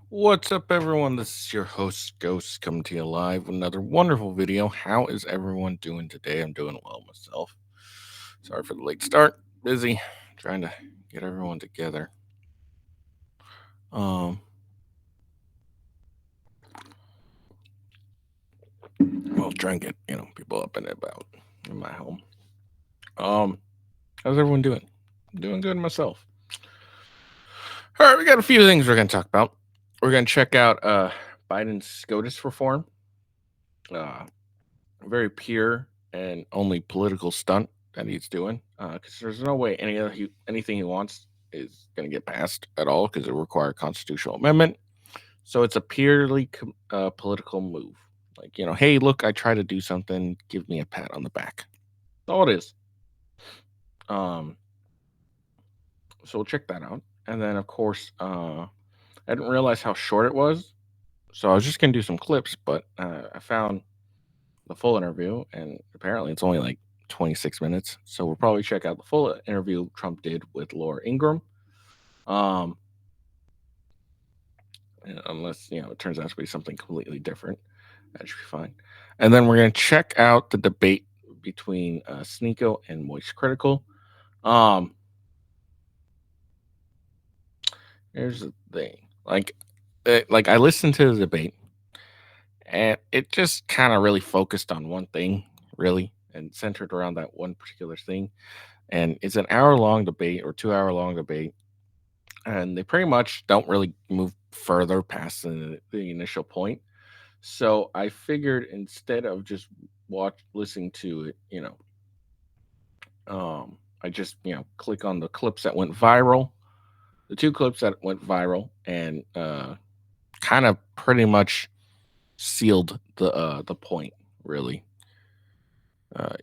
What's up, everyone? This is your host, Ghost, coming to you live with another wonderful video. How is everyone doing today? I'm doing well myself. Sorry for the late start. Busy trying to get everyone together. Um, well, try and get people up and about in my home. Um, how's everyone doing? I'm doing good myself. All right, we got a few things we're gonna talk about. We're gonna check out Biden's SCOTUS reform. Uh, very pure and only political stunt that he's doing because there's no way anything he wants is going to get passed at all because it requires constitutional amendment. So it's a purely political move. Like, hey, look, I try to do something. Give me a pat on the back. That's all it is. Um, so we'll check that out. And then, of course, I didn't realize how short it was. So I was just going to do some clips, but I found the full interview, and apparently it's only like 26 minutes. So we'll probably check out the full interview Trump did with Laura Ingraham. Um, unless it turns out to be something completely different, that should be fine. And then we're gonna check out the debate between Sneako and Moist Critical. Um, here's the thing, like I listened to the debate, and it just kind of really focused on one thing, really, and centered around that one particular thing. And it's an hour long debate or 2 hour long debate, and they pretty much don't really move further past the initial point. So I figured instead of just listening to it, I just click on the clips that went viral, the two clips that went viral, and kind of pretty much sealed the point, really.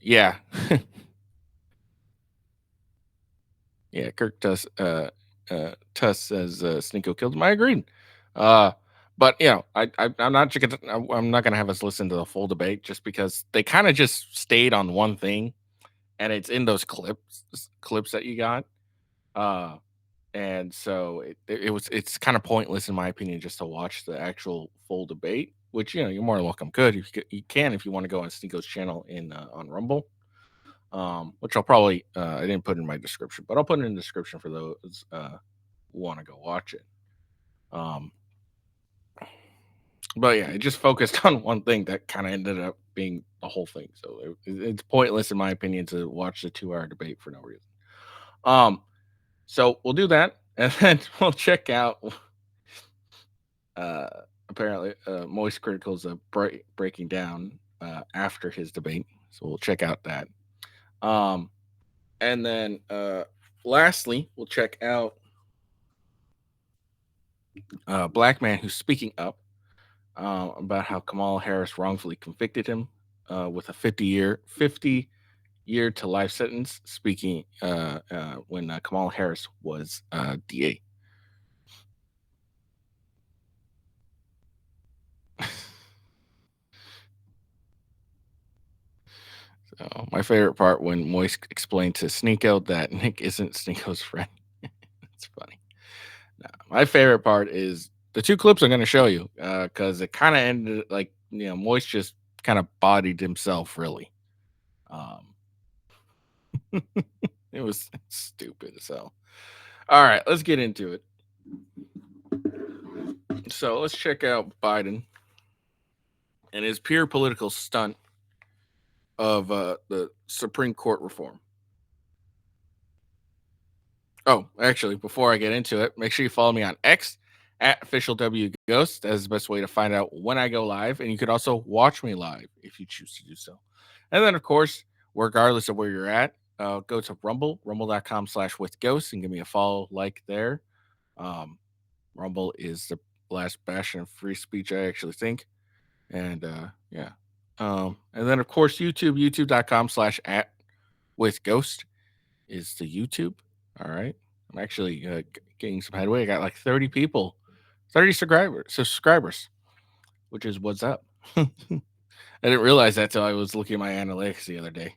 Yeah, yeah. Kirk Tuss says Sneako killed him. I agreed. Uh, but I'm not gonna have us listen to the full debate just because they kind of just stayed on one thing, and it's in those clips that you got. Uh, and so it's kind of pointless in my opinion just to watch the actual full debate. Which you're more than welcome. Good, you can if you want to go on Sneako's channel in on Rumble. Which I'll probably I didn't put in my description, but I'll put it in the description for those who want to go watch it. Um, but yeah, it just focused on one thing that kind of ended up being the whole thing. So it's pointless, in my opinion, to watch the 2 hour debate for no reason. So we'll do that, and then we'll check out. Uh, apparently, Moist Critical's breaking down after his debate, so we'll check out that. Um, and then lastly, we'll check out Black Man who's speaking up about how Kamala Harris wrongfully convicted him with a 50-year to life sentence. Speaking when Kamala Harris was DA. So my favorite part when Moist explained to Sneako that Nick isn't Sneako's friend. It's funny. No, my favorite part is the two clips I'm going to show you because it kind of ended like Moist just kind of bodied himself really. Um, it was stupid. So, all right, let's get into it. So let's check out Biden and his pure political stunt of the Supreme Court reform. Oh, actually, before I get into it, make sure you follow me on X at official W Ghost. That is the best way to find out when I go live. And you could also watch me live if you choose to do so. And then, of course, regardless of where you're at, go to rumble.com/withghost and give me a follow, like there. Rumble is the last bastion of free speech, I actually think. And yeah. And then, of course, youtube.com/@withghost is the YouTube. All right. I'm actually getting some headway. I got like 30 people, 30 subscribers, which is what's up. I didn't realize that till I was looking at my analytics the other day.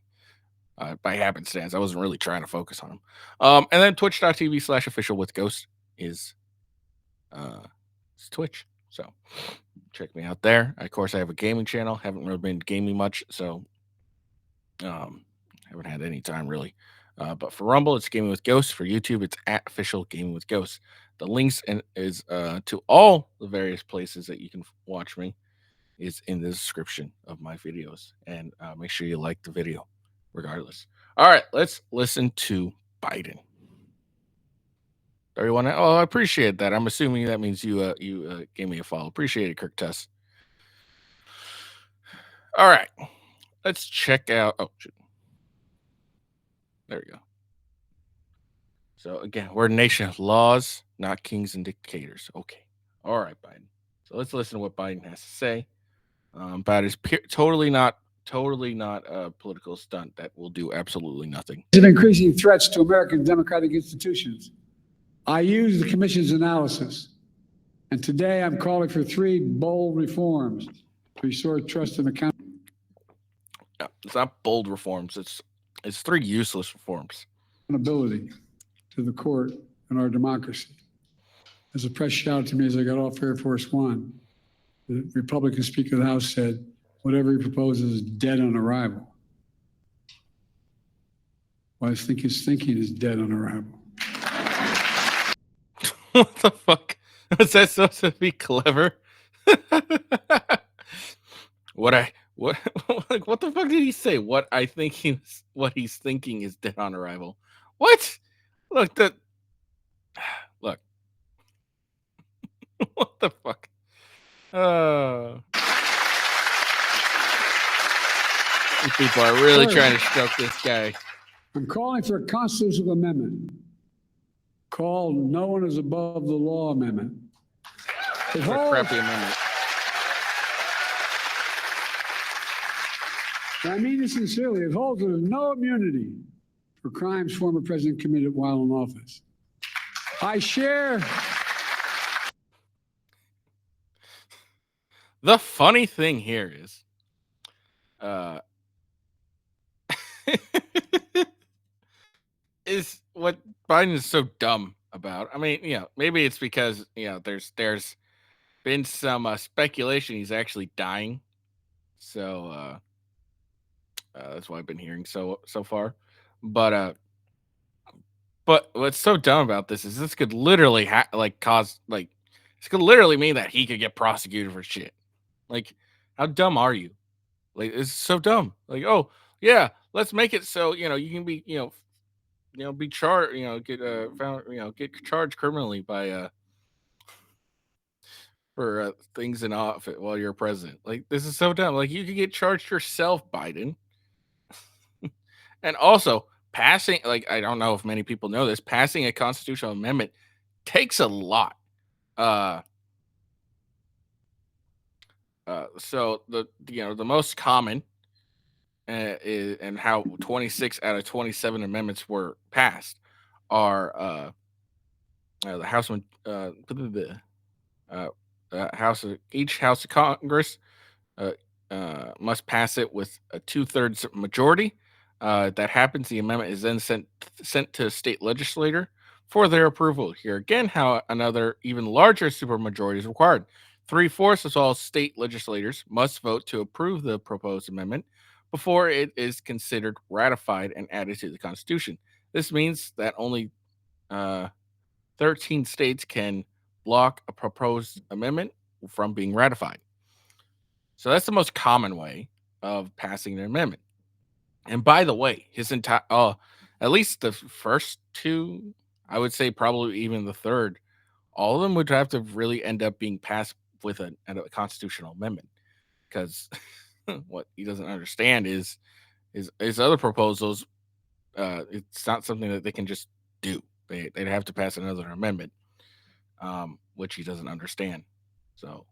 By happenstance, I wasn't really trying to focus on them. And then twitch.tv/official with Ghost is It's Twitch. So check me out there. Of course, I have a gaming channel. Haven't really been gaming much, so haven't had any time really. But for Rumble, it's Gaming with Ghosts. For YouTube, it's at official Gaming with Ghosts. The links is to all the various places that you can watch me is in the description of my videos. And make sure you like the video, regardless. All right, let's listen to Biden. Everyone, oh, I appreciate that. I'm assuming that means you gave me a follow. Appreciate it, Kirk Tuss. All right, let's check out. Oh, shoot. There we go. So again, we're a nation of laws, not kings and dictators. Okay. All right, Biden. So let's listen to what Biden has to say about his totally not a political stunt that will do absolutely nothing. Of increasing threats to American democratic institutions. I use the commission's analysis, and today I'm calling for 3 bold reforms to restore trust and accountability. No, it's not bold reforms. It's 3 useless reforms. Accountability to the court and our democracy. As a press shouted to me as I got off Air Force One, the Republican Speaker of the House said, "Whatever he proposes is dead on arrival." Well, I think his thinking is dead on arrival. What the fuck? Was that supposed to be clever? What the fuck did he say? What he's thinking is dead on arrival. What? Look. What the fuck? These people are really trying to stroke this guy. I'm calling for a constitutional amendment called "No One Is Above the Law" amendment. It's a crappy amendment. I mean this sincerely. It holds that there's no immunity for crimes former president committed while in office. I share. The funny thing here is, is what Biden is so dumb about. I mean, maybe it's because there's been some speculation he's actually dying, so that's what I've been hearing so far. But what's so dumb about this is this could literally this could literally mean that he could get prosecuted for shit. Like, how dumb are you? Like, it's so dumb. Like, oh yeah, let's make it so you can be be charged, get found, get charged criminally by for things in office while you're president. Like, this is so dumb. Like, you could get charged yourself, Biden. And also passing, like, I don't know if many people know this, passing a constitutional amendment takes a lot. So the most common is, and how 26 out of 27 amendments were passed are the House each House of Congress must pass it with a 2/3 majority. That happens, the amendment is then sent to a state legislator for their approval. Here again, how another even larger supermajority is required. 3/4 of all state legislators must vote to approve the proposed amendment before it is considered ratified and added to the Constitution. This means that only 13 states can block a proposed amendment from being ratified. So that's the most common way of passing an amendment. And by the way, his entire at least the first 2, I would say probably even the third, all of them would have to really end up being passed with a constitutional amendment, because what he doesn't understand is his other proposals. It's not something that they can just do. They'd have to pass another amendment, which he doesn't understand. So,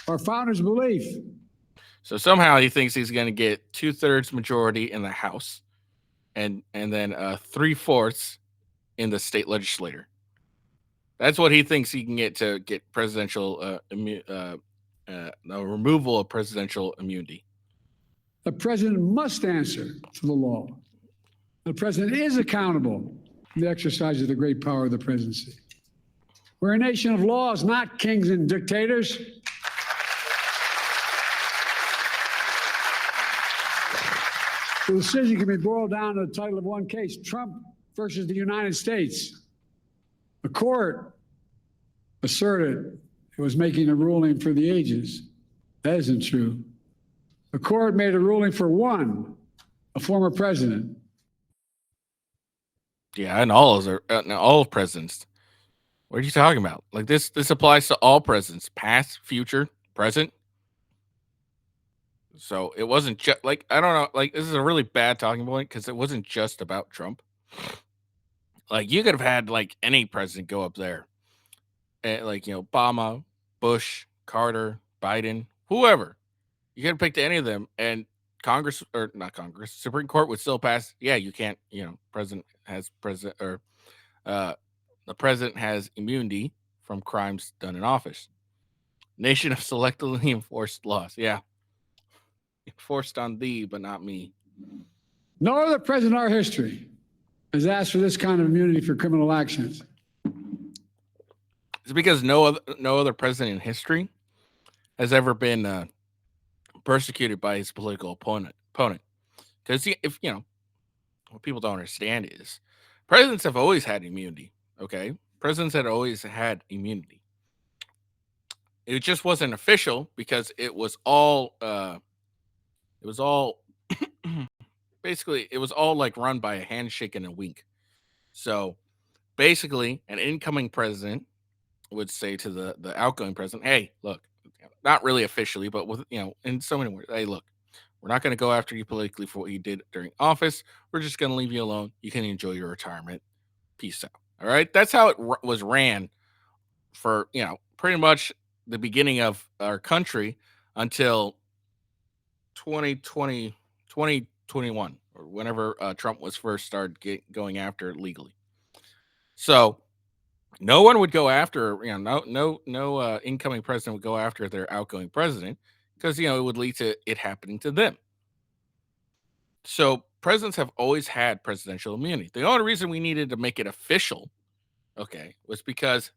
our founders' belief. So somehow he thinks he's going to get 2/3 majority in the House, and then 3/4 in the state legislature. That's what he thinks he can get to get presidential removal of presidential immunity. The president must answer to the law. The president is accountable for the exercise of the great power of the presidency. We're a nation of laws, not kings and dictators. The decision can be boiled down to the title of one case: Trump versus the United States. The court asserted it was making a ruling for the ages. That isn't true. The court made a ruling for one, a former president. Yeah, and all presidents. What are you talking about? Like this applies to all presidents, past, future, present. So it wasn't just like, I don't know, like this is a really bad talking point because it wasn't just about Trump. Like you could have had like any president go up there, like Obama, Bush, Carter, Biden, whoever. You could have picked any of them, and Congress, or not Congress, Supreme Court would still pass. Yeah, you can't. The president has immunity from crimes done in office. Nation of selectively enforced laws. Yeah. Enforced on thee, but not me. No other president in our history has asked for this kind of immunity for criminal actions. It's because no other president in history has ever been persecuted by his political opponent. Because what people don't understand is presidents have always had immunity. Okay, presidents had always had immunity. It just wasn't official because it was all basically it was all like run by a handshake and a wink. So basically, an incoming president would say to the outgoing president, "Hey, look, not really officially, but with in so many words, hey, look, we're not going to go after you politically for what you did during office. We're just going to leave you alone. You can enjoy your retirement. Peace out." All right, that's how it was ran for pretty much the beginning of our country until 2021 or whenever Trump was first started going after it legally. So no one would go after, no incoming president would go after their outgoing president because, it would lead to it happening to them. So presidents have always had presidential immunity. The only reason we needed to make it official, was because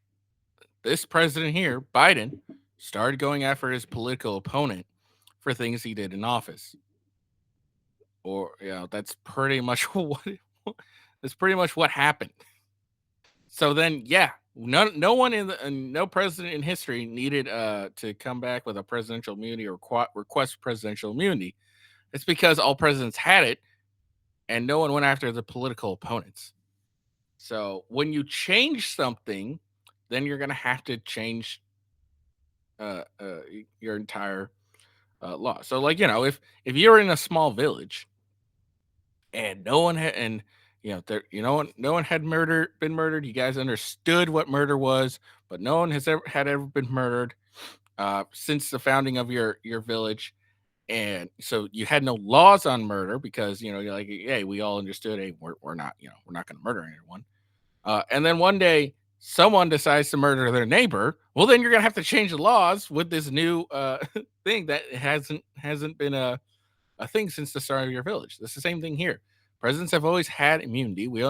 this president here, Biden, started going after his political opponent for things he did in office. Or, that's pretty much what happened. So then, no one no president in history needed to come back with a presidential immunity or request presidential immunity. It's because all presidents had it, and no one went after the political opponents. So when you change something, then you're going to have to change your entire law. So, like if you're in a small village and no one had no one had been murdered. You guys understood what murder was, but no one has ever been murdered since the founding of your village, and so you had no laws on murder because you're like, hey, we all understood, hey, we're not we're not going to murder anyone, and then one day someone decides to murder their neighbor. Well, then you're going to have to change the laws with this new thing that hasn't been a thing since the start of your village. That's the same thing here. Presidents have always had immunity. We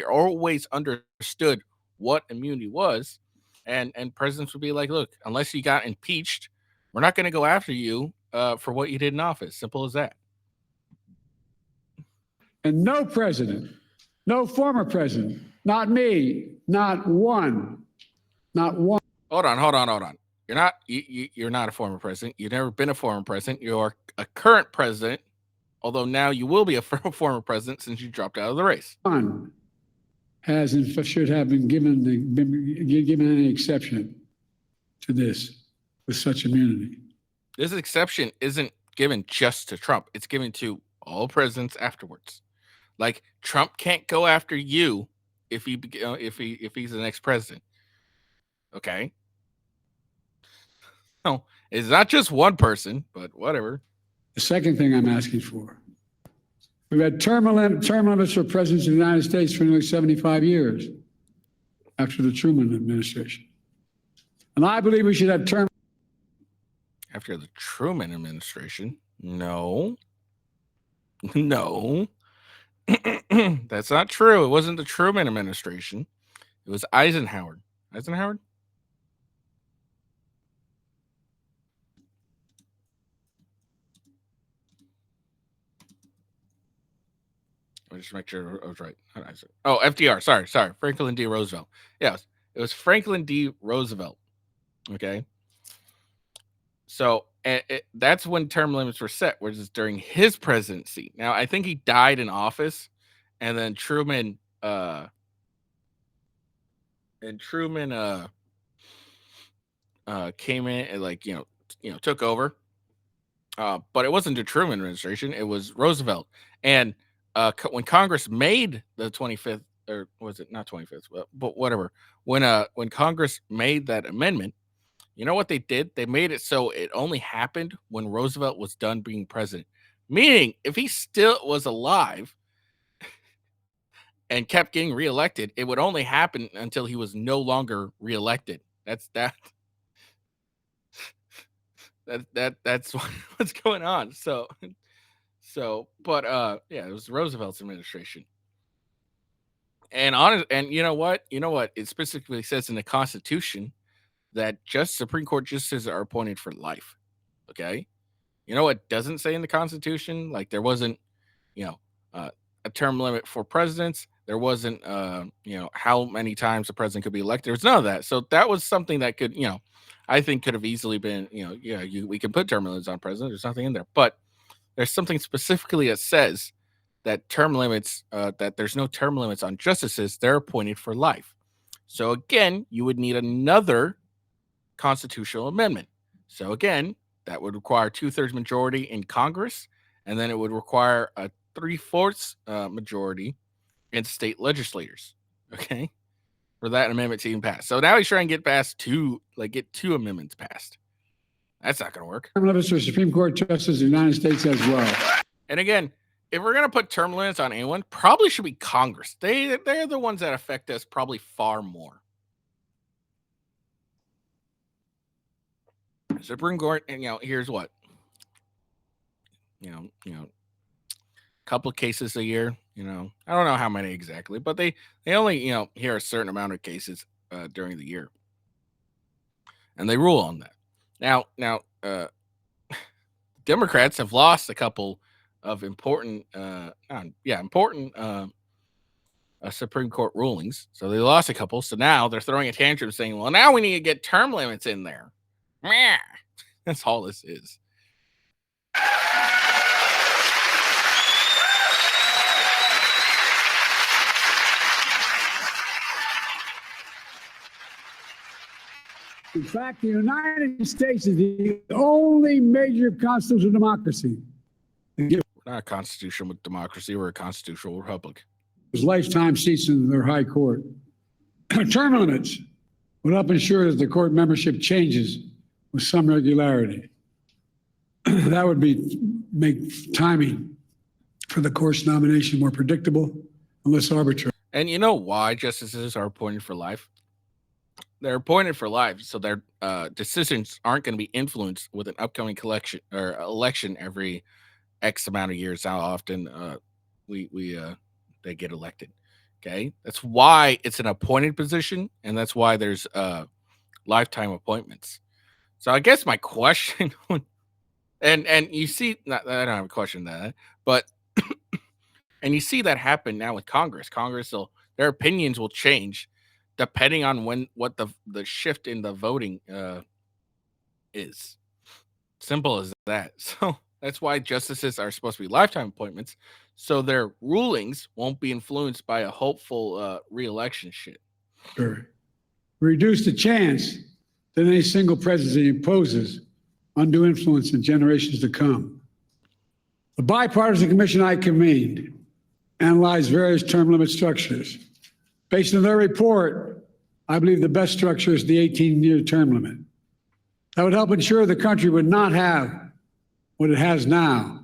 always understood what immunity was, and presidents would be like, look, unless you got impeached, we're not going to go after you for what you did in office. Simple as that. And no president, no former president, not me, not one. Hold on. You're not a former president. You've never been a former president. You're a current president. Although now you will be a former president since you dropped out of the race. One should have been given any exception to this with such immunity. This exception isn't given just to Trump. It's given to all presidents afterwards. Like Trump can't go after you if he's the next president. Okay. No, it's not just one person, but whatever. The second thing I'm asking for, we've had term limits for presidents of the United States for nearly 75 years after the Truman administration. And I believe we should have term. After the Truman administration? No. No. That's not true. It wasn't the Truman administration. It was Eisenhower. Eisenhower? just make sure I was right. How did I say? Oh, FDR. Sorry. Franklin D. Roosevelt. Yes, it was Franklin D. Roosevelt. Okay. So that's when term limits were set, which is during his presidency. Now, I think he died in office, and then Truman came in and took over. But it wasn't the Truman administration; it was Roosevelt. And when Congress made the 25th, or was it not 25th? But whatever. When Congress made that amendment, you know what they did? They made it so it only happened when Roosevelt was done being president. Meaning, if he still was alive and kept getting reelected, it would only happen until he was no longer reelected. That's what's going on. But it was Roosevelt's administration. And you know what? It specifically says in the Constitution that Supreme Court justices are appointed for life. Okay. You know what doesn't say in the Constitution? Like there wasn't, a term limit for presidents. There wasn't, how many times a president could be elected. There was none of that. So that was something that could, I think could have easily been, we can put term limits on president. There's nothing in there, but there's something specifically that says that term limits, that there's no term limits on justices. They're appointed for life. So again, you would need another constitutional amendment. So again, that would require 2/3 majority in Congress, and then it would require a 3/4 majority in state legislators. Okay, for that amendment to even pass. So now he's trying to get two amendments passed. That's not going to work. Term limits for Supreme Court justices in the United States as well. And again, if we're going to put term limits on anyone, probably should be Congress. They're the ones that affect us probably far more. Supreme Court, and here's what, couple of cases a year. I don't know how many exactly, but they only hear a certain amount of cases during the year, and they rule on that. Now, Democrats have lost a couple of important Supreme Court rulings, so they lost a couple. So now they're throwing a tantrum, saying, "Well, now we need to get term limits in there." That's all this is. In fact, the United States is the only major constitutional democracy. We're not a constitutional democracy. We're a constitutional republic. There's lifetime seats in their high court. Term limits would help ensure that the court membership changes with some regularity. That would make timing for the court's nomination more predictable and less arbitrary. And you know why justices are appointed for life? They're appointed for life, so their decisions aren't going to be influenced with an upcoming election every X amount of years. How often they get elected? Okay, that's why it's an appointed position, and that's why there's lifetime appointments. So I guess my question, and you see, I don't have a question to that, but and you see that happen now with Congress. Their opinions will change depending on what the shift in the voting is. Simple as that. So that's why justices are supposed to be lifetime appointments, so their rulings won't be influenced by a hopeful re-election shit. Sure. Reduce the chance that any single presidency imposes undue influence in generations to come. The bipartisan commission I convened analyzed various term limit structures. Based on their report, I believe the best structure is the 18-year term limit. That would help ensure the country would not have what it has now.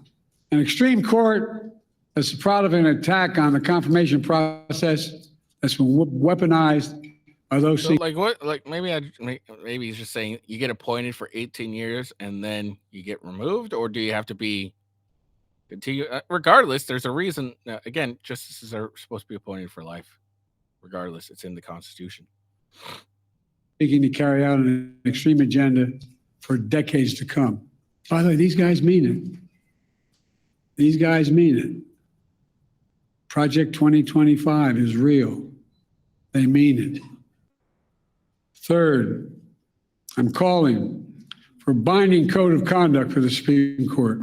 An extreme court that's proud of an attack on the confirmation process that's been weaponized by those. So maybe he's just saying you get appointed for 18 years and then you get removed, or do you have to continue? Regardless, there's a reason. Again, justices are supposed to be appointed for life. Regardless, it's in the Constitution. Seeking to carry out an extreme agenda for decades to come. By the way, these guys mean it. These guys mean it. Project 2025 is real. They mean it. Third, I'm calling for binding code of conduct for the Supreme Court.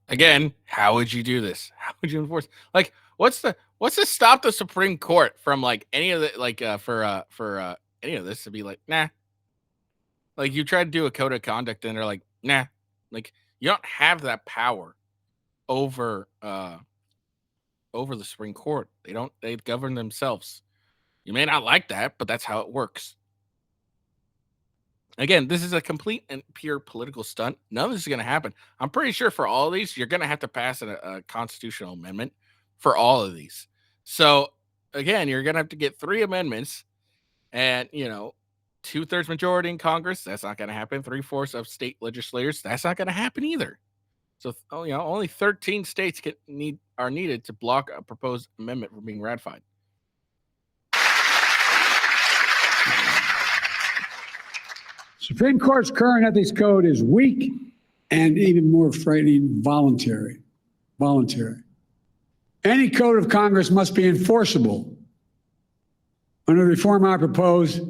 Again, how would you do this? How would you enforce? Like, what's to stop the Supreme Court from like any of the for any of this to be like, nah. Like, you try to do a code of conduct and they're like, nah. Like, you don't have that power over the Supreme Court. They govern themselves. You may not like that, but that's how it works. Again, this is a complete and pure political stunt. None of this is going to happen. I'm pretty sure for all of these, you're going to have to pass a constitutional amendment for all of these. So, again, you're going to have to get 3 amendments and, 2/3 majority in Congress. That's not going to happen. 3/4 of state legislators. That's not going to happen either. So, only 13 states are needed to block a proposed amendment from being ratified. Supreme Court's current ethics code is weak and even more frightening, voluntary. Any code of Congress must be enforceable. Under the reform I propose,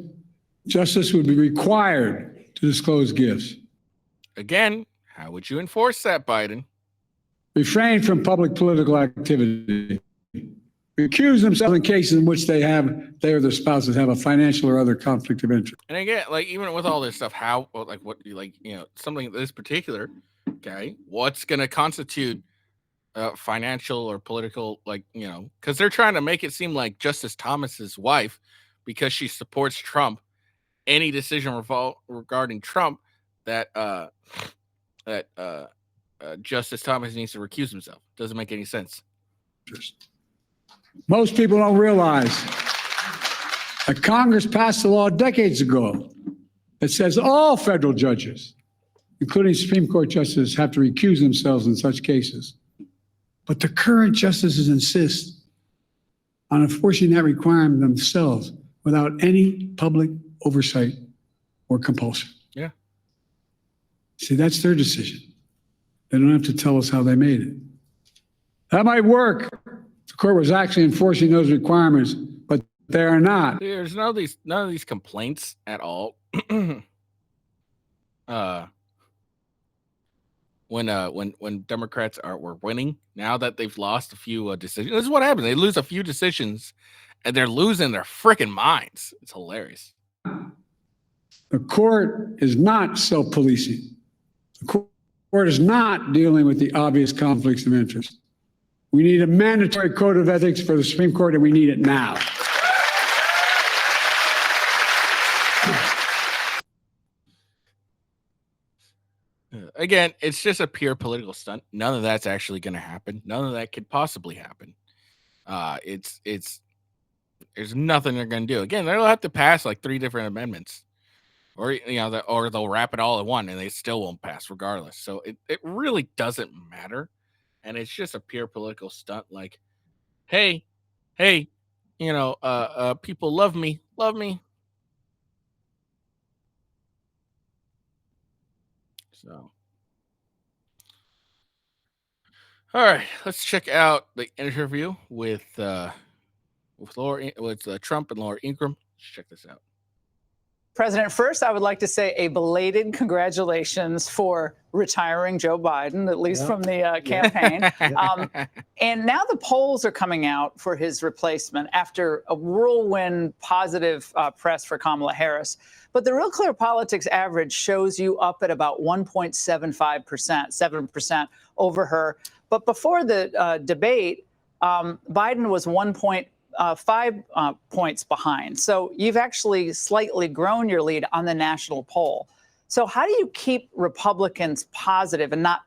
justice would be required to disclose gifts. Again, how would you enforce that, Biden? Refrain from public political activity. Recuse themselves in cases in which they or their spouses have a financial or other conflict of interest. And again, like, even with all this stuff, something this particular, okay, what's going to constitute financial or political, because they're trying to make it seem like Justice Thomas's wife, because she supports Trump, any decision regarding Trump that Justice Thomas needs to recuse himself. Doesn't make any sense. Most people don't realize that Congress passed a law decades ago that says all federal judges, including Supreme Court justices, have to recuse themselves in such cases. But the current justices insist on enforcing that requirement themselves without any public oversight or compulsion. Yeah. See, that's their decision. They don't have to tell us how they made it. That might work. The court was actually enforcing those requirements, but they are not. There's none of these complaints at all. When Democrats were winning, now that they've lost a few decisions, this is what happens. They lose a few decisions, and they're losing their freaking minds. It's hilarious. The court is not self-policing. The court is not dealing with the obvious conflicts of interest. We need a mandatory code of ethics for the Supreme Court, and we need it now. Again, it's just a pure political stunt. None of that's actually going to happen. None of that could possibly happen. There's nothing they're going to do. Again, they'll have to pass like 3 different amendments, or or they'll wrap it all in one, and they still won't pass regardless. So it really doesn't matter. And it's just a pure political stunt. Like, hey, people love me. So, all right, let's check out the interview with Trump and Laura Ingraham. Let's check this out. President, first, I would like to say a belated congratulations for retiring Joe Biden, at least from the campaign. And now the polls are coming out for his replacement after a whirlwind positive press for Kamala Harris. But the Real Clear Politics average shows you up at about 1.75%, 7% over her. But before the debate, Biden was 1.5 points behind. So you've actually slightly grown your lead on the national poll. So how do you keep Republicans positive and not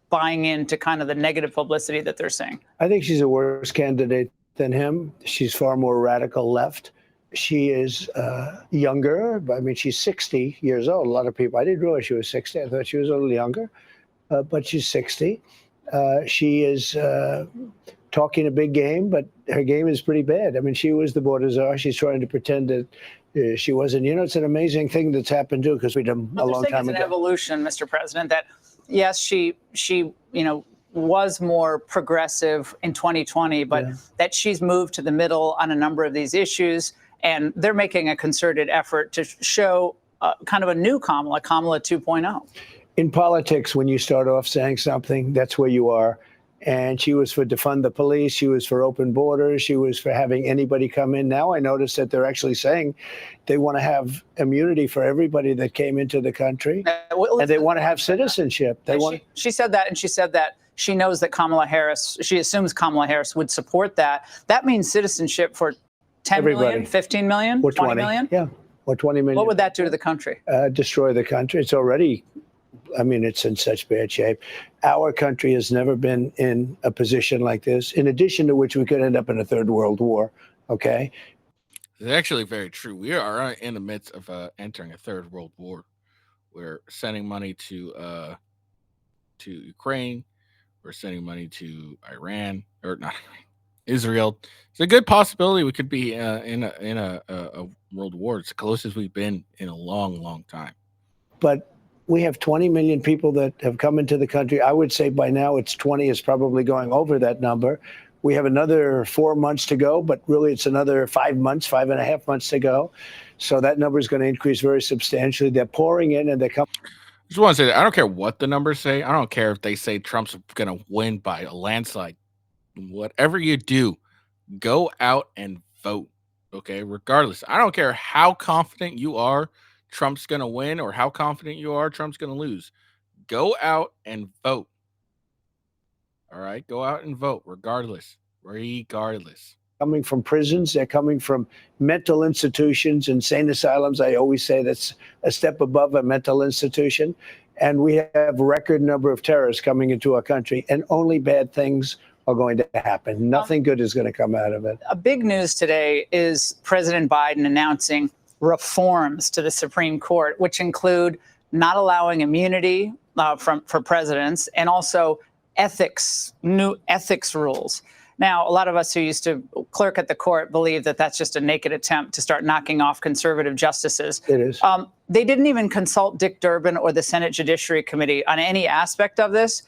buying into kind of the negative publicity that they're seeing? I think she's a worse candidate than him. She's far more radical left. She is younger. I mean, she's 60 years old. A lot of people, I didn't realize she was 60. I thought she was a little younger, but she's 60. She is talking a big game, but her game is pretty bad. I mean, she was the border czar. She's trying to pretend that she wasn't. You know, it's an amazing thing that's happened too, because we did a long time It's ago. an evolution, Mr. President, that yes, she was more progressive in 2020, but that she's moved to the middle on a number of these issues, and they're making a concerted effort to show kind of a new Kamala 2.0. In politics, when you start off saying something, that's where you are. And she was for defund the police. She was for open borders. She was for having anybody come in. Now I notice that they're actually saying they want to have immunity for everybody that came into the country, and they want to have citizenship. She said that, and she said that she knows that she assumes Kamala Harris would support that. That means citizenship for 10 million, 15 million, or 20 million? Yeah, or 20 million. What would that do to the country? Destroy the country. It's already, I mean, it's in such bad shape. Our country has never been in a position like this, in addition to which we could end up in a third world war, okay? It's actually very true. We are in the midst of entering a third world war. We're sending money to Ukraine. We're sending money to Iran, or not Israel. It's a good possibility we could be in a world war. It's the closest we've been in a long, long time. But we have 20 million people that have come into the country. I would say by now it's 20 is probably going over that number. We have another 4 months to go, but really it's another 5 months, 5.5 months to go. So that number is going to increase very substantially. They're pouring in and they're coming. I just want to say that I don't care what the numbers say. I don't care if they say Trump's going to win by a landslide. Whatever you do, go out and vote. Okay, regardless. I don't care how confident you are Trump's going to win or how confident you are Trump's going to lose. Go out and vote. All right, go out and vote regardless. Regardless. Coming from prisons, they're coming from mental institutions, insane asylums. I always say that's a step above a mental institution. And we have a record number of terrorists coming into our country, and only bad things are going to happen. Nothing good is going to come out of it. A big news today is President Biden announcing reforms to the Supreme Court, which include not allowing immunity for presidents, and also new ethics rules. Now, a lot of us who used to clerk at the court believe that that's just a naked attempt to start knocking off conservative justices. It is. They didn't even consult Dick Durbin or the Senate Judiciary Committee on any aspect of this.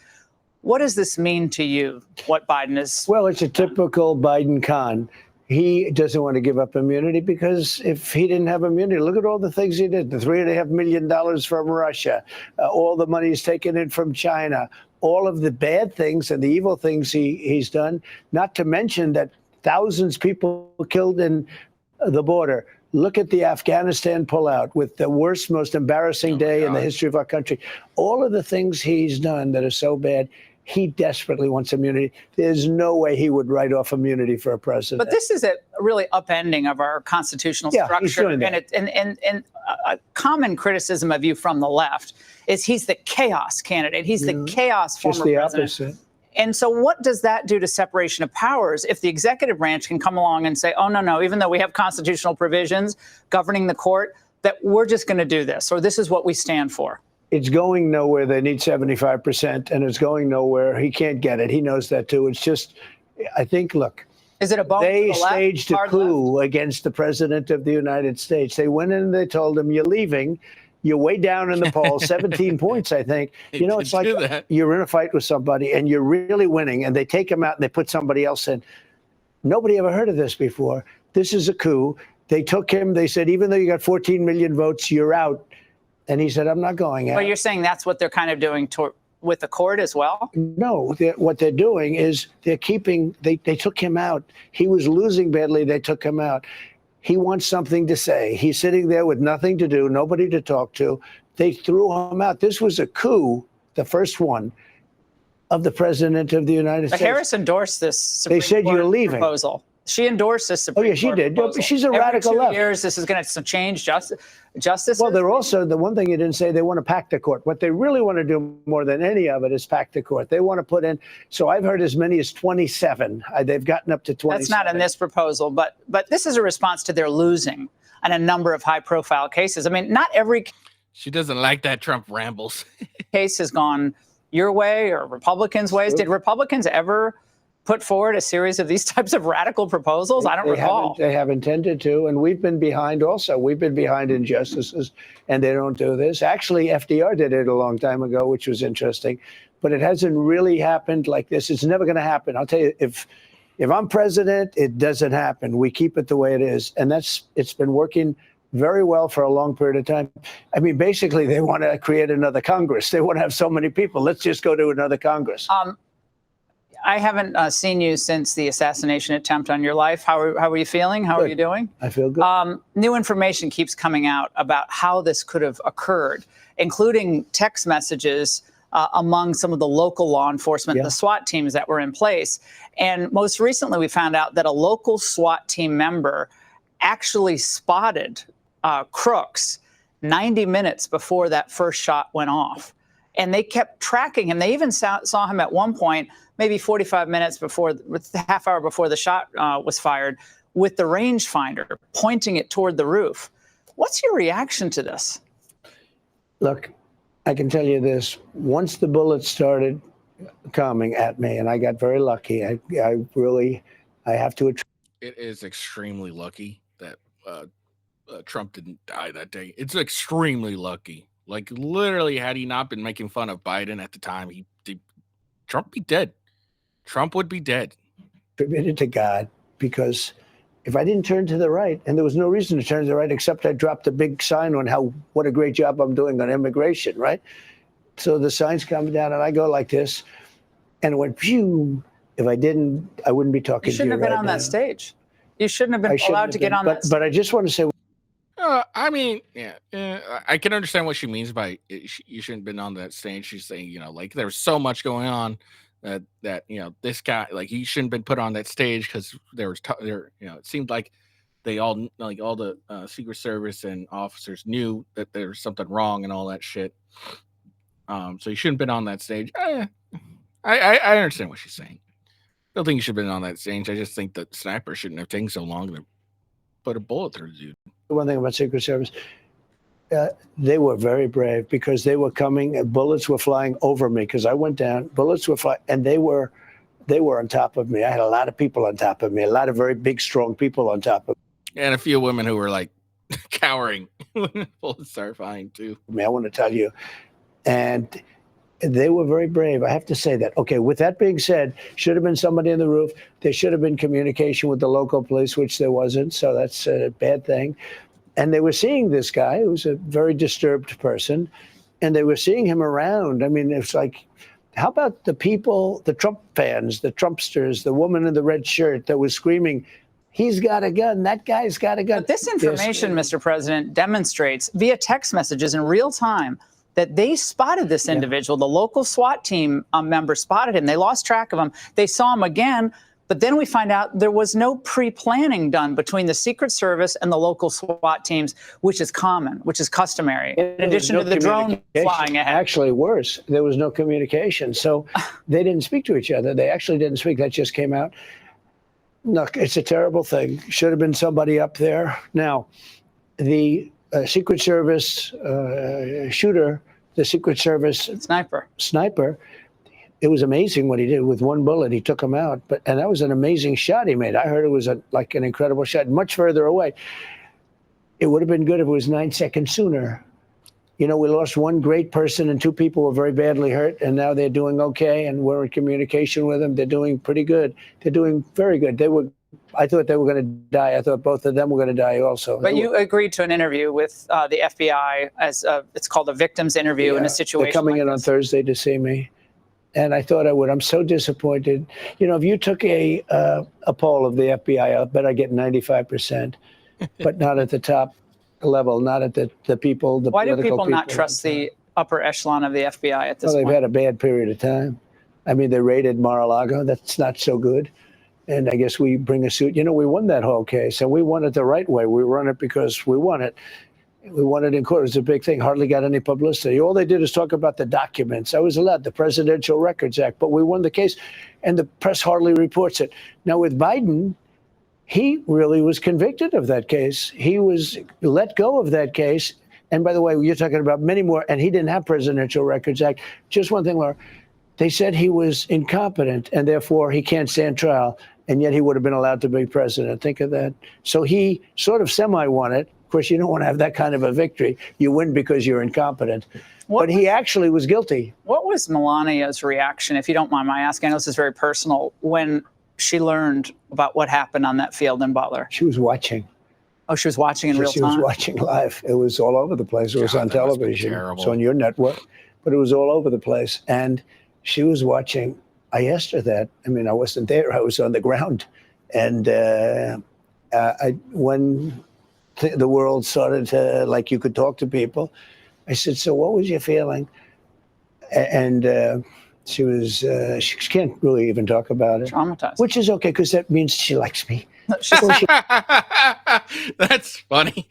What does this mean to you, what Biden is? Well, it's a typical Biden con. He doesn't want to give up immunity because if he didn't have immunity, look at all the things he did. The $3.5 million from Russia, all the money he's taken in from China, all of the bad things and the evil things he's done, not to mention that thousands of people killed in the border. Look at the Afghanistan pullout with the worst, most embarrassing day in the history of our country. All of the things he's done that are so bad, he desperately wants immunity. There's no way he would write off immunity for a president. But this is a really upending of our constitutional structure. He's doing that. And a common criticism of you from the left is he's the chaos candidate. He's the chaos former Just the president. opposite. And so what does that do to separation of powers if the executive branch can come along and say, oh, no, even though we have constitutional provisions governing the court, that we're just going to do this, or this is what we stand for? It's going nowhere. They need 75%, and it's going nowhere. He can't get it. He knows that, too. It's just, I think, look. Is it a bone They to the left, staged a hard coup left? against the president of the United States. They went in and they told him, you're leaving. You're way down in the polls, 17 points, I think. You know, it's like you're in a fight with somebody and you're really winning, and they take him out and they put somebody else in. Nobody ever heard of this before. This is a coup. They took him. They said, even though you got 14 million votes, you're out. And he said, I'm not going out. But you're saying that's what they're kind of doing with the court as well? No, what they're doing is they're keeping, they took him out. He was losing badly. They took him out. He wants something to say. He's sitting there with nothing to do, nobody to talk to. They threw him out. This was a coup, the first one, of the president of the United States. But Harris endorsed this Supreme They said Court you're leaving. proposal. She endorsed this Supreme Court she did. proposal. She's a Every radical 2 left. years, this is going to change justice. Well, they're also, the one thing you didn't say, they want to pack the court. What they really want to do more than any of it is pack the court. They want to put in, so I've heard as many as 27. They've gotten up to 27. That's not in this proposal, but this is a response to their losing on a number of high-profile cases. I mean, not every She doesn't like that Trump rambles. case has gone your way or Republicans' ways. Did Republicans ever put forward a series of these types of radical proposals? I don't recall. They haven't tended to, and we've been behind also. We've been behind in justices, and they don't do this. Actually, FDR did it a long time ago, which was interesting, but it hasn't really happened like this. It's never going to happen. I'll tell you, if I'm president, it doesn't happen. We keep it the way it is, and it's been working very well for a long period of time. I mean, basically, they want to create another Congress. They want to have so many people. Let's just go to another Congress. I haven't seen you since the assassination attempt on your life. How are you feeling? How are you doing? I feel good. New information keeps coming out about how this could have occurred, including text messages among some of the local law enforcement, the SWAT teams that were in place. And most recently, we found out that a local SWAT team member actually spotted Crooks 90 minutes before that first shot went off. And they kept tracking him. They even saw him at one point, maybe 45 minutes before, with half hour before the shot was fired, with the rangefinder pointing it toward the roof. What's your reaction to this? Look, I can tell you this. Once the bullets started coming at me, and I got very lucky, I have to. It is extremely lucky that Trump didn't die that day. It's extremely lucky. Like, literally, had he not been making fun of Biden at the time, Trump would be dead. Trump would be dead. Attributed to God, because if I didn't turn to the right, and there was no reason to turn to the right except I dropped a big sign on what a great job I'm doing on immigration, right? So the sign's coming down, and I go like this, and it went phew. If I didn't, I wouldn't be talking to you. You shouldn't have been on that stage. You shouldn't have been allowed to get on that stage. But I just want to say. I mean, I can understand what she means by you shouldn't have been on that stage. She's saying, like, there was so much going on that this guy, like, he shouldn't have been put on that stage because it seemed like they all, like, all the Secret Service and officers knew that there was something wrong and all that shit. So you shouldn't have been on that stage. I understand what she's saying. I don't think you should have been on that stage. I just think that sniper shouldn't have taken so long to put a bullet through the dude. One thing about Secret Service, they were very brave because they were coming, bullets were flying over me because I went down, bullets were flying, and they were on top of me. I had a lot of people on top of me, a lot of very big, strong people on top of me. And a few women who were, like, cowering when bullets started flying, too. I want to tell you. And they were very brave. I have to say that. Okay, with that being said, should have been somebody on the roof. There should have been communication with the local police, which there wasn't. So that's a bad thing. And they were seeing this guy who was a very disturbed person, and they were seeing him around. I mean, it's like, how about the people, the Trump fans, the Trumpsters, the woman in the red shirt that was screaming, he's got a gun, that guy's got a gun. But this information, Mr. President, demonstrates via text messages in real time that they spotted this individual. The local SWAT team member spotted him. They lost track of him. They saw him again. But then we find out there was no pre-planning done between the Secret Service and the local SWAT teams, which is common, which is customary, in addition to the drone flying ahead. Actually, worse, there was no communication. So they didn't speak to each other. They actually didn't speak. That just came out. Look, it's a terrible thing. Should have been somebody up there. Now, the Secret Service shooter, the Secret Service sniper, it was amazing what he did with one bullet. He took him out, and that was an amazing shot he made. I heard it was like an incredible shot, much further away. It would have been good if it was 9 seconds sooner. We lost one great person and two people were very badly hurt, and now they're doing okay, and we're in communication with them. They're doing pretty good. They're doing very good. I thought they were going to die. I thought both of them were going to die also. But you agreed to an interview with the FBI as it's called a victim's interview in a situation. They're coming in on Thursday to see me, and I thought I would. I'm so disappointed. If you took a poll of the FBI, I bet I get 95%, but not at the top level, not at the people. Why do people not trust the upper echelon of the FBI at this point? They've had a bad period of time. I mean, they raided Mar-a-Lago. That's not so good. And I guess we bring a suit. We won that whole case, and we won it the right way. We won it because we won it. We won it in court. It was a big thing. Hardly got any publicity. All they did is talk about the documents. I was allowed the Presidential Records Act, but we won the case, and the press hardly reports it. Now, with Biden, he really was convicted of that case. He was let go of that case. And by the way, you're talking about many more, and he didn't have Presidential Records Act. Just one thing, Laura. They said he was incompetent and therefore he can't stand trial, and yet he would have been allowed to be president. Think of that. So he sort of semi-won it. Of course, you don't want to have that kind of a victory. You win because you're incompetent. But he actually was guilty. What was Melania's reaction, if you don't mind my asking? I know this is very personal, when she learned about what happened on that field in Butler? She was watching. Oh, she was watching in real time? She was watching live. It was all over the place. It was on television. It's on your network, but it was all over the place. And she was watching. I asked her that. I mean, I wasn't there. I was on the ground. And when the world started to, like, you could talk to people, I said, so what was your feeling? And she was, she can't really even talk about it. Traumatized. Which is okay, because that means she likes me. That's funny.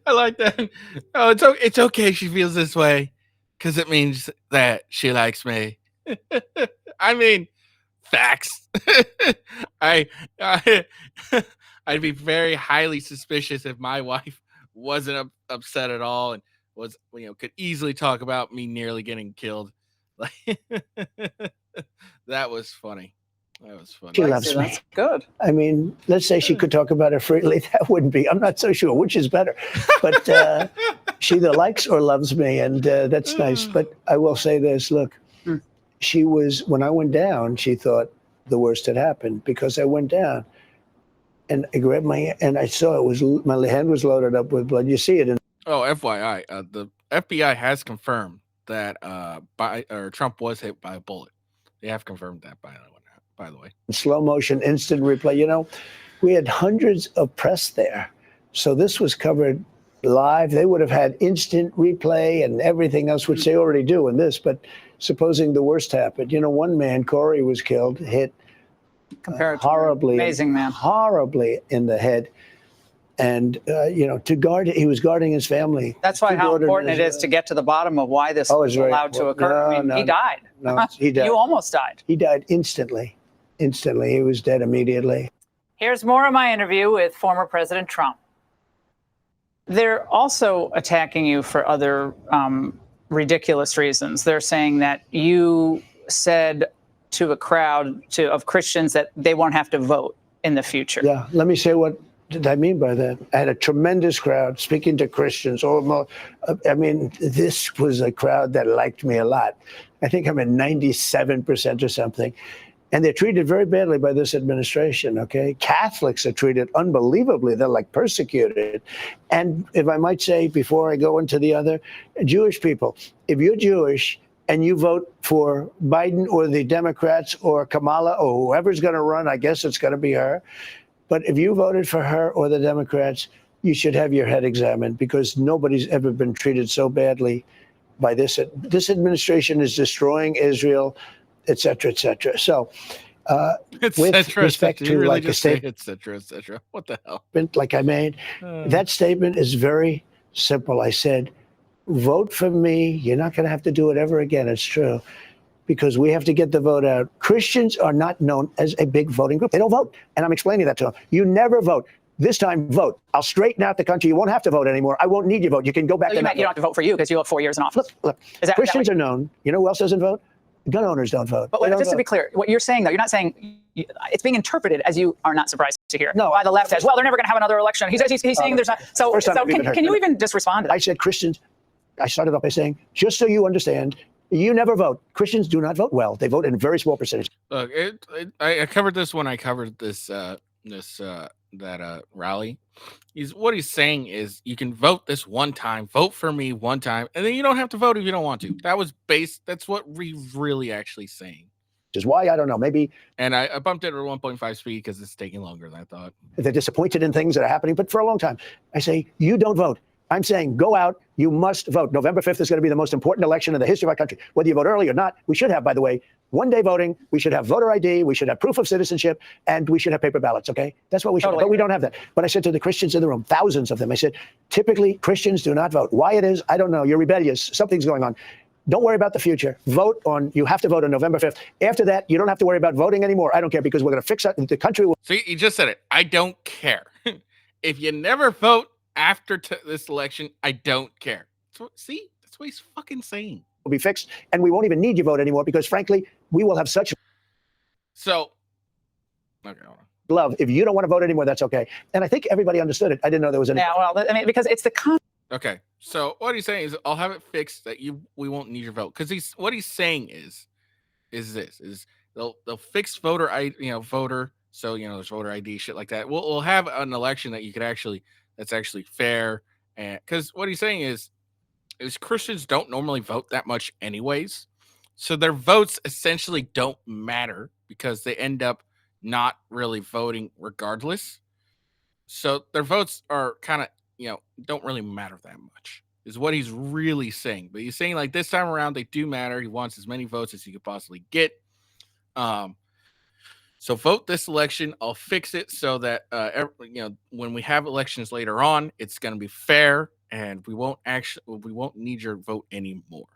I like that. Oh, it's okay she feels this way because it means that she likes me. I mean, facts. I'd be very highly suspicious if my wife wasn't upset at all and was, could easily talk about me nearly getting killed. Like, that was funny. That was funny. She loves me. That's good. I mean, let's say she could talk about it freely. That wouldn't be. I'm not so sure which is better. But she either likes or loves me, and that's nice. But I will say this: look, she was, when I went down, she thought the worst had happened because I went down, and I grabbed and I saw it was, my hand was loaded up with blood. You see it in. Oh, FYI, the FBI has confirmed that Trump was hit by a bullet. They have confirmed that, by the way. Slow motion, instant replay. We had hundreds of press there. So this was covered live. They would have had instant replay and everything else, which they already do in this. But supposing the worst happened, one man, Corey, was killed, hit horribly, amazing man, horribly in the head. And, to guard, he was guarding his family. That's why how important it is to get to the bottom of why this was allowed to occur. He died. No, he died. You almost died. He died instantly. Instantly. He was dead immediately. Here's more of my interview with former President Trump. They're also attacking you for other ridiculous reasons. They're saying that you said to a crowd of Christians that they won't have to vote in the future. Yeah. Let me say what did I mean by that? I had a tremendous crowd speaking to Christians. This was a crowd that liked me a lot. I think I'm at 97% or something. And they're treated very badly by this administration, okay? Catholics are treated unbelievably. They're like persecuted. And if I might say, before I go into the other, Jewish people, if you're Jewish and you vote for Biden or the Democrats or Kamala or whoever's going to run, I guess it's going to be her. But if you voted for her or the Democrats, you should have your head examined, because nobody's ever been treated so badly by this. This administration is destroying Israel, et cetera, et cetera. So with respect to really like a statement, et cetera, et cetera. What the hell? Like I made, that statement is very simple. I said, vote for me. You're not going to have to do it ever again. It's true. Because we have to get the vote out. Christians are not known as a big voting group. They don't vote. And I'm explaining that to them. You never vote. This time, vote. I'll straighten out the country. You won't have to vote anymore. I won't need your vote. You can go back to you don't have to vote for you because you have 4 years in office. Look, Christians are known. You know who else doesn't vote? Gun owners don't vote. But just to be clear, what you're saying, though, you're not saying, it's being interpreted as you are not surprised to hear. No. By the left as, well, they're never going to have another election. He's saying there's not. So can you even just respond to that? I said Christians, I started off by saying, just so you understand, you never vote. Christians do not vote well. They vote in a very small percentage. Look, I covered this when I covered this rally. What he's saying is you can vote this one time, vote for me one time, and then you don't have to vote if you don't want to. That's what we really actually saying. Which is why, I don't know, maybe. And I bumped it at 1.5 speed because it's taking longer than I thought. They're disappointed in things that are happening, but for a long time, I say, you don't vote. I'm saying go out. You must vote. November 5th is going to be the most important election in the history of our country. Whether you vote early or not, we should have, by the way, one-day voting. We should have voter ID. We should have proof of citizenship, and we should have paper ballots, okay? That's what we should have, but we don't have that. But I said to the Christians in the room, thousands of them, I said, typically Christians do not vote. Why it is, I don't know. You're rebellious. Something's going on. Don't worry about the future. You have to vote on November 5th. After that, you don't have to worry about voting anymore. I don't care, because we're going to fix it. The country will. See, you just said it. I don't care. If you never vote after this election, I don't care. That's what he's fucking saying. be fixed, and we won't even need your vote anymore because, frankly, we will have such So, okay, hold on. love. If you don't want to vote anymore, that's okay. And I think everybody understood it. I didn't know there was any. Yeah, well, I mean, because it's the Okay, so what he's saying is, I'll have it fixed that we won't need your vote, because what he's saying is they'll fix voter voter, so there's voter ID, shit like that. We'll have an election that that's actually fair, and because what he's saying is Christians don't normally vote that much anyways, so their votes essentially don't matter because they end up not really voting regardless. So their votes are kind of don't really matter that much, is what he's really saying. But he's saying, like, this time around they do matter. He wants as many votes as he could possibly get. So vote this election. I'll fix it so that when we have elections later on, it's going to be fair, and we won't need your vote anymore.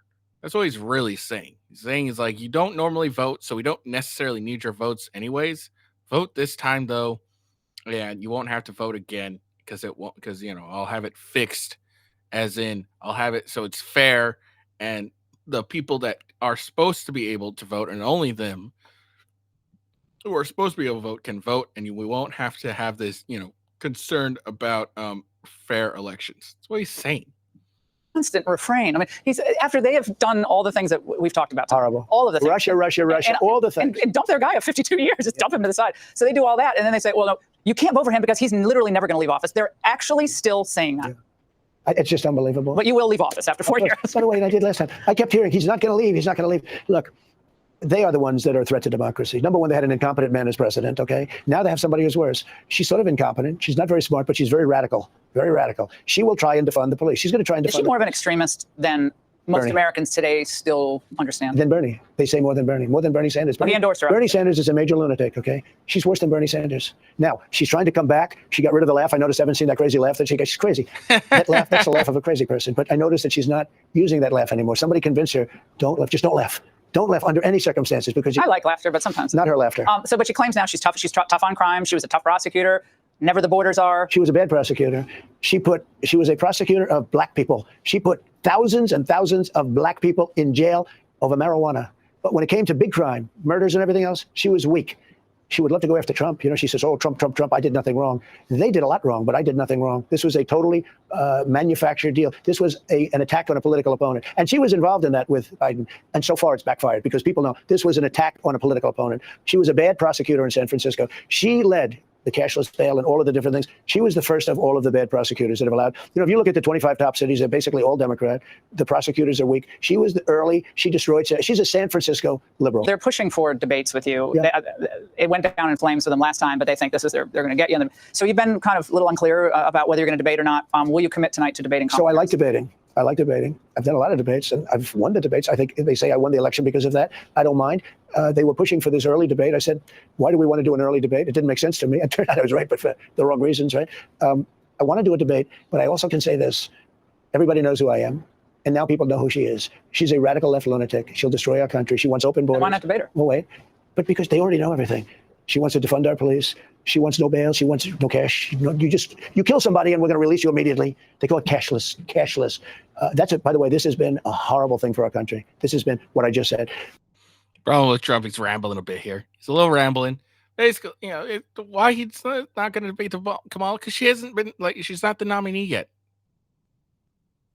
That's what he's really saying. He's saying is, like, you don't normally vote, so we don't necessarily need your votes anyways. Vote this time though, and you won't have to vote again because I'll have it fixed, as in I'll have it so it's fair, and the people that are supposed to be able to vote, and only them who are supposed to be able to vote, can vote, and we won't have to have this concerned about fair elections. That's what he's saying. constant refrain. I mean, he's after they have done all the things that we've talked about. Horrible. All of the things. Russia, all the things. And dump their guy of 52 years, just dump him to the side. So they do all that, and then they say, well, no, you can't vote for him because he's literally never going to leave office. They're actually still saying that. Yeah. It's just unbelievable. But you will leave office after 4 years. By the way, I did last time. I kept hearing, he's not going to leave. He's not going to leave. Look, they are the ones that are a threat to democracy. Number one, they had an incompetent man as president, okay? Now they have somebody who's worse. She's sort of incompetent. She's not very smart, but she's very radical. Very radical. She will try and defund the police. She's going to try and defund. Is she more of an extremist than most Americans today still understand? Than Bernie. They say more than Bernie. More than Bernie Sanders. He endorsed her. Bernie Sanders is a major lunatic, okay? She's worse than Bernie Sanders. Now, she's trying to come back. She got rid of the laugh. I noticed I haven't seen that crazy laugh that she got. She's crazy. That laugh, that's the laugh of a crazy person. But I noticed that she's not using that laugh anymore. Somebody convinced her, don't laugh. Just don't laugh. Don't laugh under any circumstances because I like laughter, but sometimes not her laughter. But she claims now she's tough. She's tough on crime. She was a tough prosecutor. Never the borders are. She was a bad prosecutor. She was a prosecutor of black people. She put thousands and thousands of black people in jail over marijuana. But when it came to big crime, murders and everything else, she was weak. She would love to go after Trump. You know, she says, oh, Trump, Trump, Trump, I did nothing wrong. They did a lot wrong, but I did nothing wrong. This was a totally manufactured deal. This was an attack on a political opponent. And she was involved in that with Biden. And so far it's backfired because people know this was an attack on a political opponent. She was a bad prosecutor in San Francisco. She led the cashless bail and all of the different things. She was the first of all of the bad prosecutors that have allowed. You know, if you look at the 25 top cities, they're basically all Democrat. The prosecutors are weak. She was the early. She destroyed. She's a San Francisco liberal. They're pushing for debates with you. Yeah. It went down in flames with them last time, but they think they're going to get you. So you've been kind of a little unclear about whether you're going to debate or not. Will you commit tonight to debating? So I like debating. I like debating. I've done a lot of debates, and I've won the debates. I think they say I won the election because of that. I don't mind. They were pushing for this early debate. I said, why do we want to do an early debate? It didn't make sense to me. It turned out I was right, but for the wrong reasons, right? I want to do a debate, but I also can say this. Everybody knows who I am, and now people know who she is. She's a radical left lunatic. She'll destroy our country. She wants open borders. Why not debate her? Well, wait. But because they already know everything. She wants to defund our police. She wants no bail. She wants no cash. You kill somebody and we're going to release you immediately. They call it cashless. That's it. By the way, this has been a horrible thing for our country. This has been what I just said. Problem with Trump, he's rambling a bit here. He's a little rambling. Basically, why he's not going to debate Kamala? Because she hasn't been she's not the nominee yet.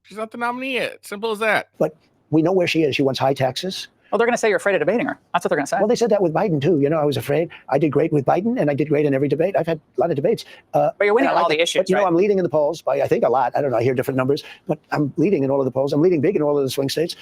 She's not the nominee yet. Simple as that. But we know where she is. She wants high taxes. Well, they're going to say you're afraid of debating her. That's what they're going to say. Well, they said that with Biden, too. You know, I was afraid. I did great with Biden, and I did great in every debate. I've had a lot of debates. But you're winning on all the issues, but, you know, I'm leading in the polls by, I think, a lot. I don't know. I hear different numbers. But I'm leading in all of the polls. I'm leading big in all of the swing states.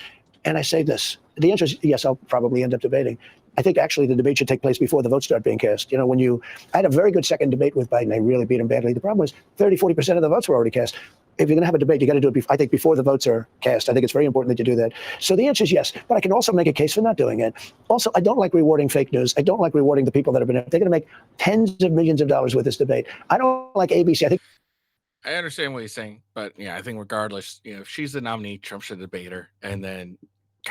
And I say this. The answer is yes, I'll probably end up debating. I think, actually, the debate should take place before the votes start being cast. You know, I had a very good second debate with Biden. I really beat him badly. The problem was 30-40% of the votes were already cast. If you're going to have a debate, you got to do it, I think, before the votes are cast. I think it's very important that you do that. So the answer is yes, but I can also make a case for not doing it. Also, I don't like rewarding fake news. I don't like rewarding the people that have been, they're going to make tens of millions of dollars with this debate. I don't like ABC. I understand what he's saying, but yeah, I think regardless, if she's the nominee, Trump should debate her, and then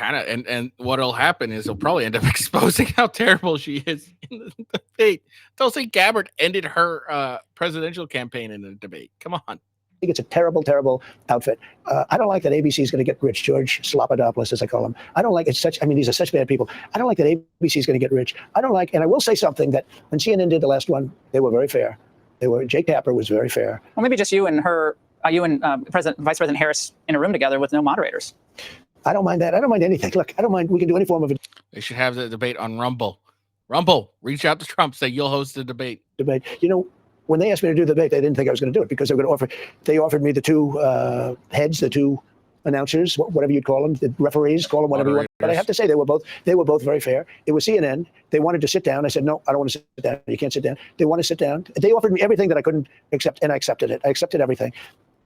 and what'll happen is he'll probably end up exposing how terrible she is in the debate. They'll say Gabbard ended her presidential campaign in a debate. Come on. it's a terrible, terrible outfit. I don't like that ABC is going to get rich. George Slopadopoulos, as I call him. I don't like it's such. I mean, these are such bad people. I don't like that ABC is going to get rich. I don't like, and I will say something that when CNN did the last one, they were very fair. Jake Tapper was very fair. Well, maybe just you and her, Vice President Harris in a room together with no moderators. I don't mind that. I don't mind anything. Look, I don't mind. We can do any form of a They should have the debate on Rumble. Rumble, reach out to Trump, say you'll host the debate. You know, when they asked me to do the debate, they didn't think I was going to do it because they offered me the two heads, the two announcers, whatever you'd call them, the referees, call them whatever you want. But I have to say they were both very fair. It was CNN. They wanted to sit down. I said, no, I don't want to sit down. You can't sit down. They want to sit down. They offered me everything that I couldn't accept, and I accepted it. I accepted everything.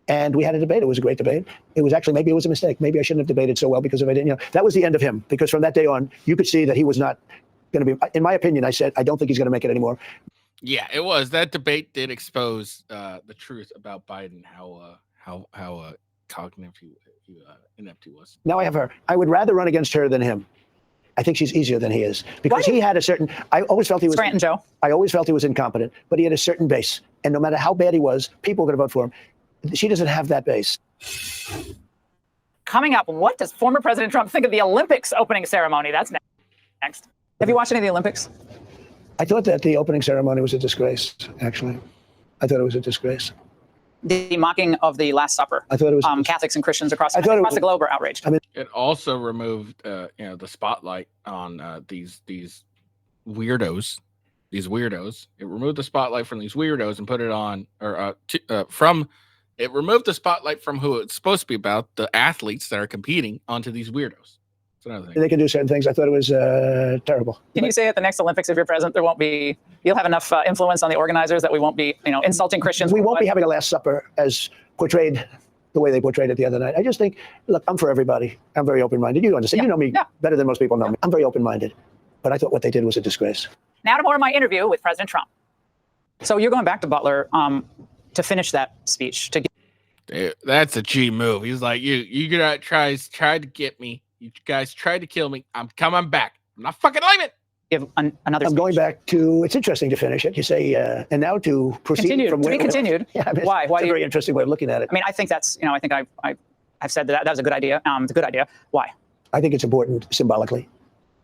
And we had a debate. It was a great debate. It was actually, maybe it was a mistake. Maybe I shouldn't have debated so well because if I didn't, that was the end of him. Because from that day on, you could see that he was not going to be, in my opinion, I said, I don't think he's going to make it anymore. Yeah, it was. That debate did expose the truth about Biden, how cognitive inept he was. Now I have her. I would rather run against her than him. I think she's easier than he is because he had a certain. I always felt he was. Scranton Joe. I always felt he was incompetent, but he had a certain base, and no matter how bad he was, people were going to vote for him. She doesn't have that base. Coming up, what does former President Trump think of the Olympics opening ceremony? That's next. Have you watched any of the Olympics? I thought that the opening ceremony was a disgrace, actually. I thought it was a disgrace. The mocking of the Last Supper. I thought it was Catholics and Christians across the globe are outraged. I mean, it also removed the spotlight on these weirdos. These weirdos. It removed the spotlight from these weirdos and put it on, it removed the spotlight from who it's supposed to be about, the athletes that are competing, onto these weirdos. That's another thing. They can do certain things. I thought it was terrible. Can you say at the next Olympics, if you're president, you'll have enough influence on the organizers that we won't be, insulting Christians? We won't be having a Last Supper as portrayed the way they portrayed it the other night. I just think, look, I'm for everybody. I'm very open-minded. You understand. You know me better than most people know me. I'm very open-minded. But I thought what they did was a disgrace. Now to more of my interview with President Trump. So you're going back to Butler to finish that speech. That's a G move. He's like, you guys tried to get me. You guys tried to kill me. I'm coming back. I'm not fucking leaving. Give another. I'm speech. Going back to. It's interesting to finish it. You say, and now to proceed continued, from to where. be continued. Yeah, I mean, Why? It's a very interesting way of looking at it. I mean, I think that's. I think I've said that was a good idea. It's a good idea. Why? I think it's important symbolically.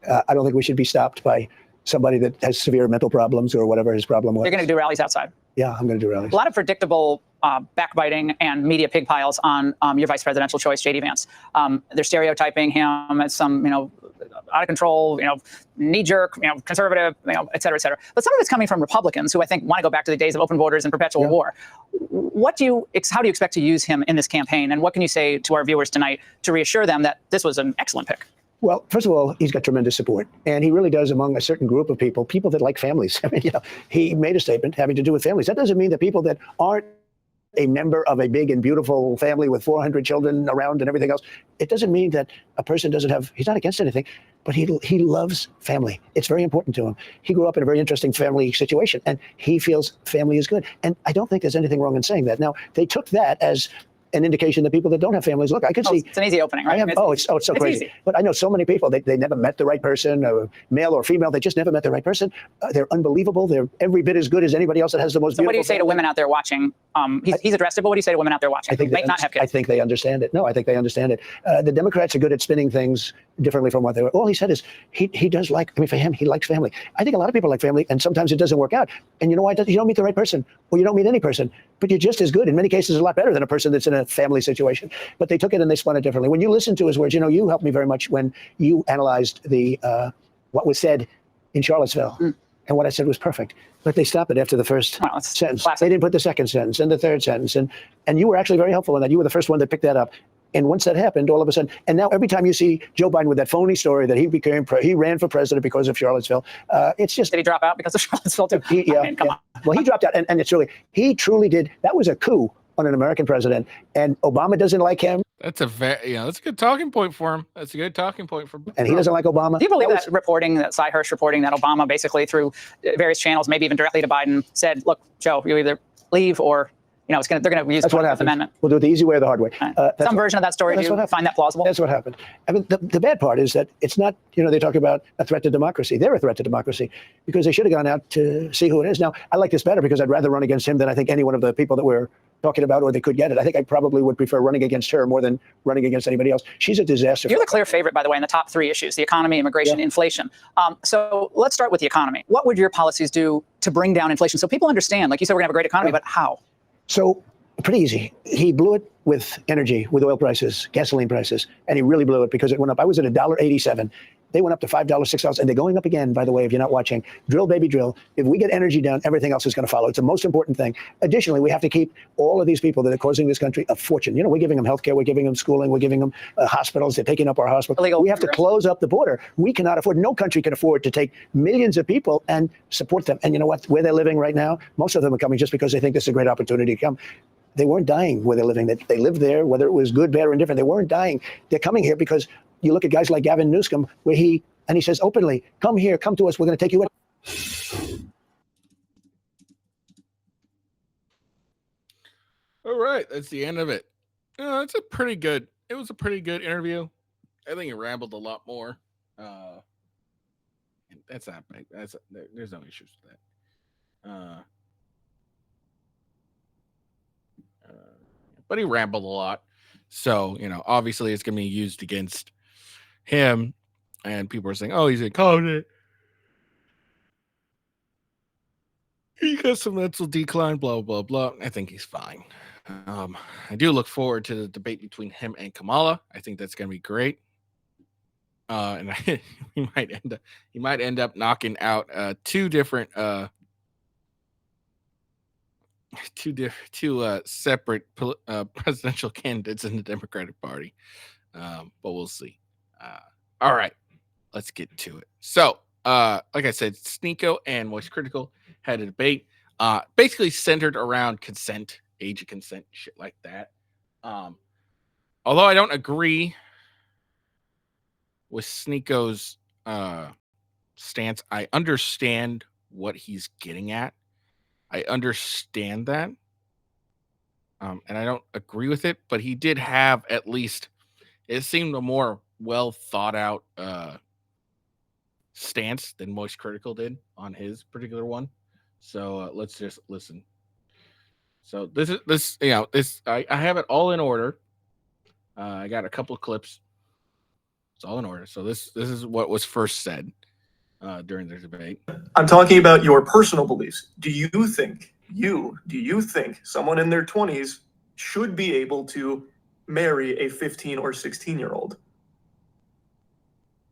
I don't think we should be stopped by somebody that has severe mental problems or whatever his problem was. You're going to do rallies outside. Yeah, I'm going to do rallies. A lot of predictable backbiting and media pig piles on your vice presidential choice, J.D. Vance. They're stereotyping him as some, out of control, knee-jerk, conservative, et cetera, et cetera. But some of it's coming from Republicans who I think want to go back to the days of open borders and perpetual war. How do you expect to use him in this campaign? And what can you say to our viewers tonight to reassure them that this was an excellent pick? Well, first of all, he's got tremendous support, and he really does among a certain group of people that like families. I mean, he made a statement having to do with families. That doesn't mean that people that aren't a member of a big and beautiful family with 400 children around and everything else, it doesn't mean that a person he's not against anything, but he loves family. It's very important to him. He grew up in a very interesting family situation, and he feels family is good. And I don't think there's anything wrong in saying that. Now, they took that as an indication that people that don't have families, look, I could see. It's an easy opening, right? It's so crazy. Easy. But I know so many people, they never met the right person, male or female, they just never met the right person. They're unbelievable. They're every bit as good as anybody else that has the most beautiful. So what do you say to women out there watching? He's addressed it, but what do you say to women out there watching? I think they understand it. No, I think they understand it. The Democrats are good at spinning things differently from what they were. All he said is he does like, for him, he likes family. I think a lot of people like family, and sometimes it doesn't work out. And you know why? You don't meet the right person, or you don't meet any person, but you're just as good. In many cases, a lot better than a person that's in a family situation. But they took it and they spun it differently. When you listen to his words, you helped me very much when you analyzed the what was said in Charlottesville. And what I said was perfect. But they stopped it after the first sentence. Classic. They didn't put the second sentence and the third sentence. And you were actually very helpful in that. You were the first one that picked that up. And once that happened, all of a sudden, and now every time you see Joe Biden with that phony story that he ran for president because of Charlottesville, it's just. Did he drop out because of Charlottesville too? Come on. Well, he dropped out, and it's really, he truly did. That was a coup on an American president, and Obama doesn't like him. That's that's a good talking point for him. That's a good talking point for him. And he doesn't like Obama. Do you believe that Cy Hirsch reporting that Obama basically through various channels, maybe even directly to Biden, said, look, Joe, you either leave or they're going to use That's the what 25th happened. Amendment. We'll do it the easy way or the hard way. Some version of that story. Do you find that plausible? That's what happened. I mean, the bad part is that it's not, they talk about a threat to democracy. They're a threat to democracy because they should have gone out to see who it is. Now, I like this better because I'd rather run against him than I think any one of the people that we're talking about, or they could get it. I think I probably would prefer running against her more than running against anybody else. She's a disaster. You're the clear favorite, by the way, in the top 3 issues: the economy, immigration, inflation. So let's start with the economy. What would your policies do to bring down inflation so people understand? Like you said, we're going to have a great economy, but how? So pretty easy. He blew it with energy, with oil prices, gasoline prices, and he really blew it because it went up. I was at $1.87. They went up to $5, $6, and they're going up again, by the way, if you're not watching. Drill, baby, drill. If we get energy down, everything else is going to follow. It's the most important thing. Additionally, we have to keep all of these people that are causing this country a fortune. We're giving them healthcare, we're giving them schooling, we're giving them hospitals. They're taking up our hospitals. We have to close up the border. We cannot afford, no country can afford to take millions of people and support them. And you know what? Where they're living right now, most of them are coming just because they think this is a great opportunity to come. They weren't dying where they're living. They lived there, whether it was good, bad, or indifferent. They weren't dying. They're coming here because you look at guys like Gavin Newsom, where he says openly, come here, come to us, we're going to take you in. All right, that's the end of it. It was a pretty good interview. I think he rambled a lot more. That's not big. There's no issues with that. But he rambled a lot. So, obviously it's going to be used against him. And people are saying, oh, he's incompetent. He got some mental decline, blah, blah, blah. I think he's fine. I do look forward to the debate between him and Kamala. I think that's going to be great. And he might end up knocking out two separate presidential candidates in the Democratic Party. But we'll see. All right, let's get to it. So, like I said, Sneako and Moist Critical had a debate, basically centered around consent, age of consent, shit like that. Although I don't agree with Sneako's stance, I understand what he's getting at. I understand that. And I don't agree with it, but he did have at least, it seemed a more well thought out stance than Moist Critical did on his particular one. So let's just listen. So I have it all in order. I got a couple of clips. It's all in order. So this is what was first said during the debate. I'm talking about your personal beliefs. Do you think someone in their 20s should be able to marry a 15 or 16-year-old?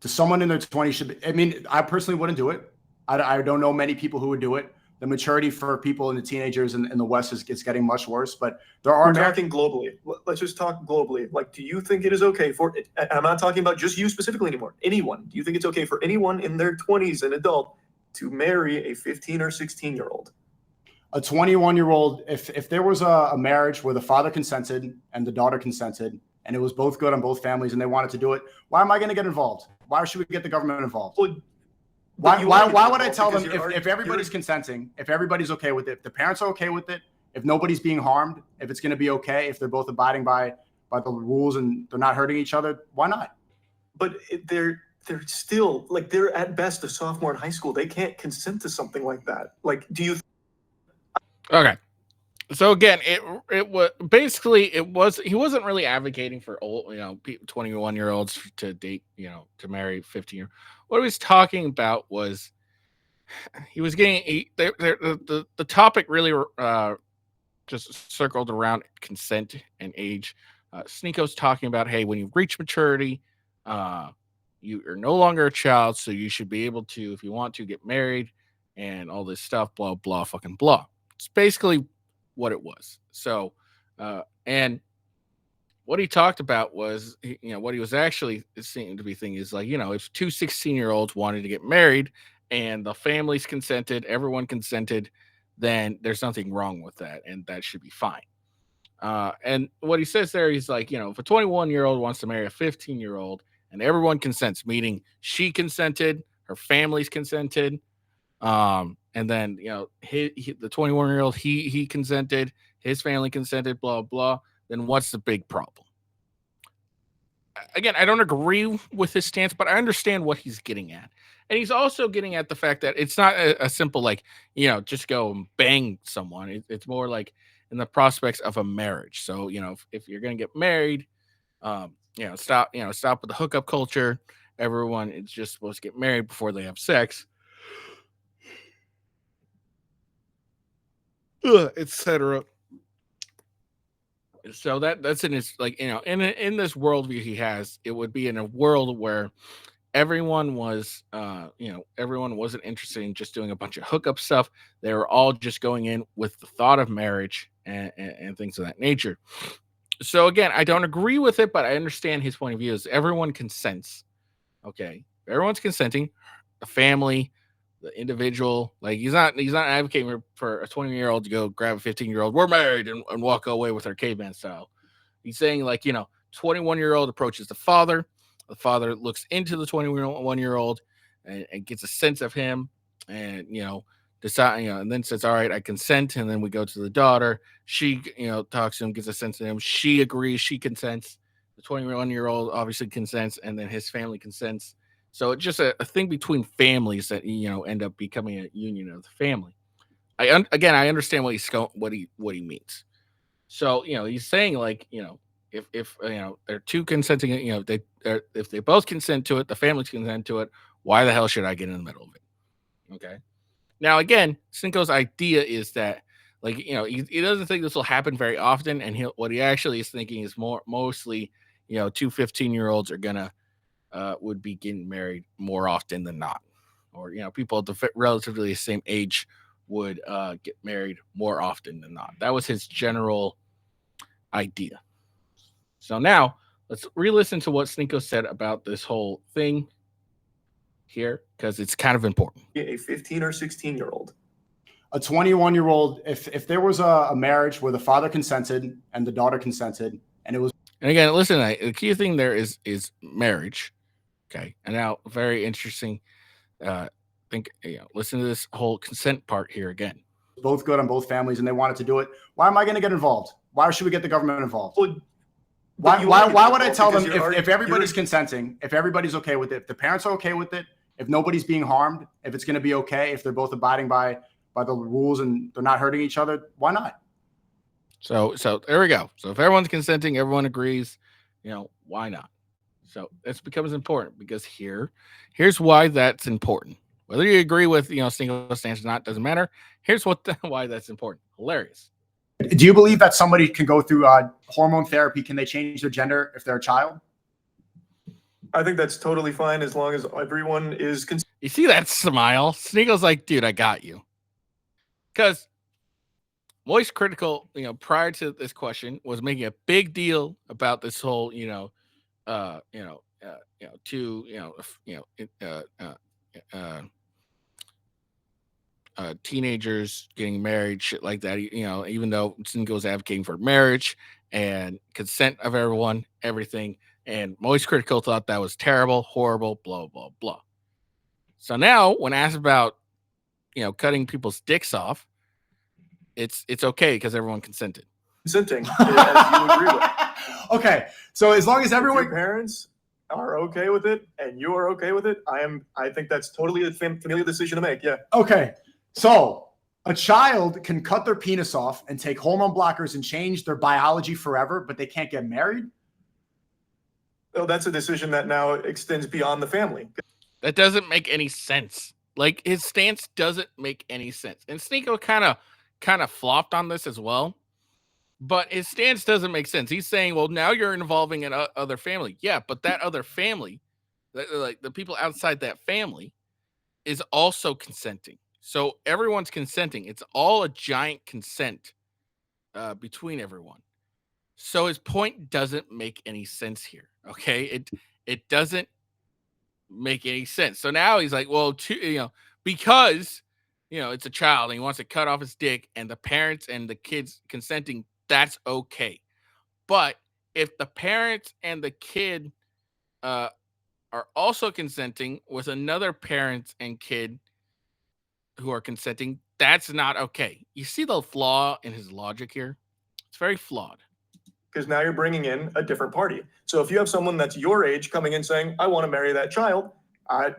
To someone in their 20s should be, I mean, I personally wouldn't do it. I don't know many people who would do it. The maturity for people and the teenagers in the West is getting much worse, but there are. We're talking globally. Let's just talk globally. Like, do you think it is okay for, I'm not talking about just you specifically anymore, anyone. Do you think it's okay for anyone in their 20s, an adult, to marry a 15 or 16-year-old? A 21-year-old, if there was a marriage where the father consented and the daughter consented, and it was both good on both families and they wanted to do it, why am I going to get involved? Why should we get the government involved? Well, why would I tell them if everybody's consenting, if everybody's okay with it, if the parents are okay with it, if nobody's being harmed, if it's going to be okay, if they're both abiding by the rules and they're not hurting each other, why not? But they're still, like, they're at best a sophomore in high school. They can't consent to something like that. Like, do you? Okay. So again, it was basically he wasn't really advocating for old 21-year-olds to date, to marry 15-year. What he was talking about was he was getting the topic really just circled around consent and age. Sneako's talking about, hey, when you reach maturity, you're no longer a child, so you should be able to, if you want to, get married and all this stuff, blah blah fucking blah. It's basically what it was. So, and what he talked about was, what he was actually seeming to be thinking is like, if two 16-year-olds wanted to get married and the families consented, everyone consented, then there's nothing wrong with that, and that should be fine. And what he says there, he's like, if a 21-year-old wants to marry a 15-year-old and everyone consents, meaning she consented, her family's consented, and then the 21-year-old he consented, his family consented, blah, blah, then what's the big problem? Again, I don't agree with his stance, but I understand what he's getting at. And he's also getting at the fact that it's not a simple, like, just go and bang someone. It's more like in the prospects of a marriage. So, if you're going to get married, stop with the hookup culture. Everyone is just supposed to get married before they have sex, etc. So that's in his, like, in this worldview he has, it would be in a world where everyone was everyone wasn't interested in just doing a bunch of hookup stuff. They were all just going in with the thought of marriage and things of that nature. So again, I don't agree with it, but I understand his point of view. Is everyone consents? Okay, everyone's consenting. The family, the individual, like he's not advocating for a 20-year-old to go grab a 15-year-old. We're married and walk away with our caveman style. He's saying, like, 21-year-old approaches the father. The father looks into the 21-year-old and gets a sense of him, and decide, and then says, all right, I consent. And then we go to the daughter. She, talks to him, gets a sense of him. She agrees. She consents. The 21-year-old obviously consents, and then his family consents. So it's just a thing between families that, end up becoming a union of the family. I understand what he means. So, he's saying, like, if they're two consenting, if they both consent to it, the families consent to it, why the hell should I get in the middle of it? Okay. Now, again, Sneako's idea is that, like, he doesn't think this will happen very often, and what he actually is thinking is mostly, two 15-year-olds are gonna would be getting married more often than not, or people at the relatively the same age would get married more often than not. That was his general idea. So now let's re-listen to what Sneako said about this whole thing here, because it's kind of important. A 15 or 16-year-old. A 21-year-old, if there was a marriage where the father consented and the daughter consented, and it was. And again, listen, the key thing there is marriage. Okay. And now, very interesting. Listen to this whole consent part here again. Both good on both families, and they wanted to do it. Why am I going to get involved? Why should we get the government involved? Well, why would I tell them if everybody's consenting, if everybody's okay with it, if the parents are okay with it, if nobody's being harmed, if it's going to be okay, if they're both abiding by the rules and they're not hurting each other, why not? So there we go. So if everyone's consenting, everyone agrees, why not? So this becomes important because here's why that's important. Whether you agree with, Sneako's stance or not, doesn't matter. Here's why that's important. Hilarious. Do you believe that somebody can go through hormone therapy? Can they change their gender if they're a child? I think that's totally fine as long as everyone is. You see that smile? Sneako's like, dude, I got you. Because Moist Critical, prior to this question, was making a big deal about this whole, teenagers getting married, shit like that. Even though Sneako's advocating for marriage and consent of everyone, everything, and Moist Critical thought that was terrible, horrible, blah blah blah. So now, when asked about, cutting people's dicks off, it's okay because everyone consented. Consenting, as you agree with. Okay, so as long as everyone, your parents are okay with it and you are okay with it, I think that's totally a familial decision to make. Yeah. Okay, so a child can cut their penis off and take hormone blockers and change their biology forever, but they can't get married. Oh, that's a decision that now extends beyond the family. That doesn't make any sense. Like, his stance doesn't make any sense. And Sneako kind of flopped on this as well. But his stance doesn't make sense. He's saying, well, now you're involving an other family. Yeah, but that other family, like the people outside that family, is also consenting. So everyone's consenting. It's all a giant consent between everyone. So his point doesn't make any sense here. Okay, it doesn't make any sense. So now he's like, well, because it's a child and he wants to cut off his dick, and the parents and the kids consenting, that's okay. But if the parents and the kid are also consenting with another parent and kid who are consenting, that's not okay. You see the flaw in his logic here? It's very flawed. Because now you're bringing in a different party. So if you have someone that's your age coming in saying, I want to marry that child, I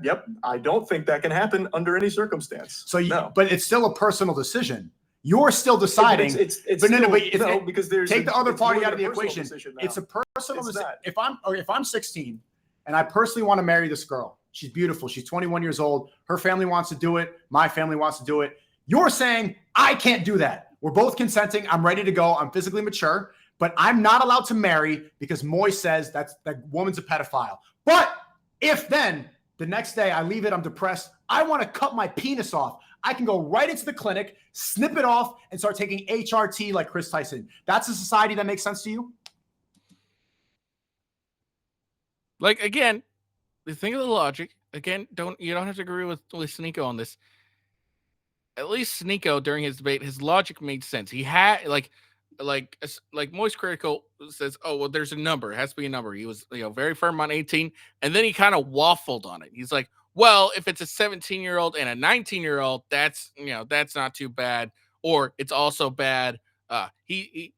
don't think that can happen under any circumstance. So, no. But it's still a personal decision. You're still deciding. Because there's take the other party out of the equation. It's a personal decision. If I'm 16 and I personally want to marry this girl, she's beautiful. She's 21 years old. Her family wants to do it. My family wants to do it. You're saying I can't do that. We're both consenting. I'm ready to go. I'm physically mature, but I'm not allowed to marry because Moy says that woman's a pedophile. But if then the next day I leave it, I'm depressed, I want to cut my penis off, I can go right into the clinic, snip it off, and start taking HRT like Chris Tyson. That's a society that makes sense to you? Like, again, think of the logic. Again, you don't have to agree with Sneako on this. At least Sneako, during his debate, his logic made sense. He had like Moist Critical says, oh, well, there's a number. It has to be a number. He was, very firm on 18, and then he kind of waffled on it. He's like, well, if it's a 17-year-old and a 19-year-old, that's not too bad. Or it's also bad. He's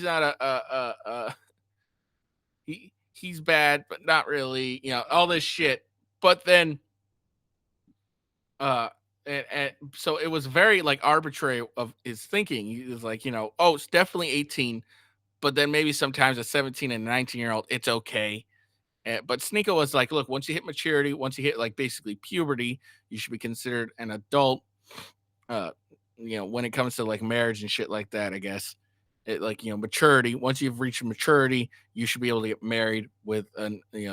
not he's bad, but not really, all this shit. But then, and so it was very arbitrary of his thinking. He was like, oh, it's definitely 18, but then maybe sometimes a 17 and 19-year-old, it's okay. But Sneako was like, look, once you hit maturity, once you hit basically puberty, you should be considered an adult. When it comes to marriage and shit like that, I guess maturity. Once you've reached maturity, you should be able to get married with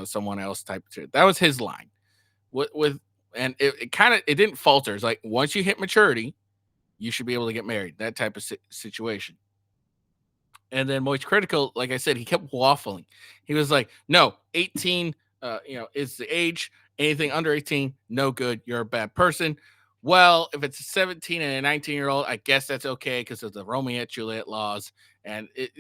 someone else type of shit. That was his line. And it didn't falter. It's like, once you hit maturity, you should be able to get married. That type of situation. And then Moist Critical, like I said, he kept waffling. He was like, no, 18, is the age. Anything under 18, no good. You're a bad person. Well, if it's a 17 and a 19-year-old, I guess that's okay because of the Romeo and Juliet laws. And it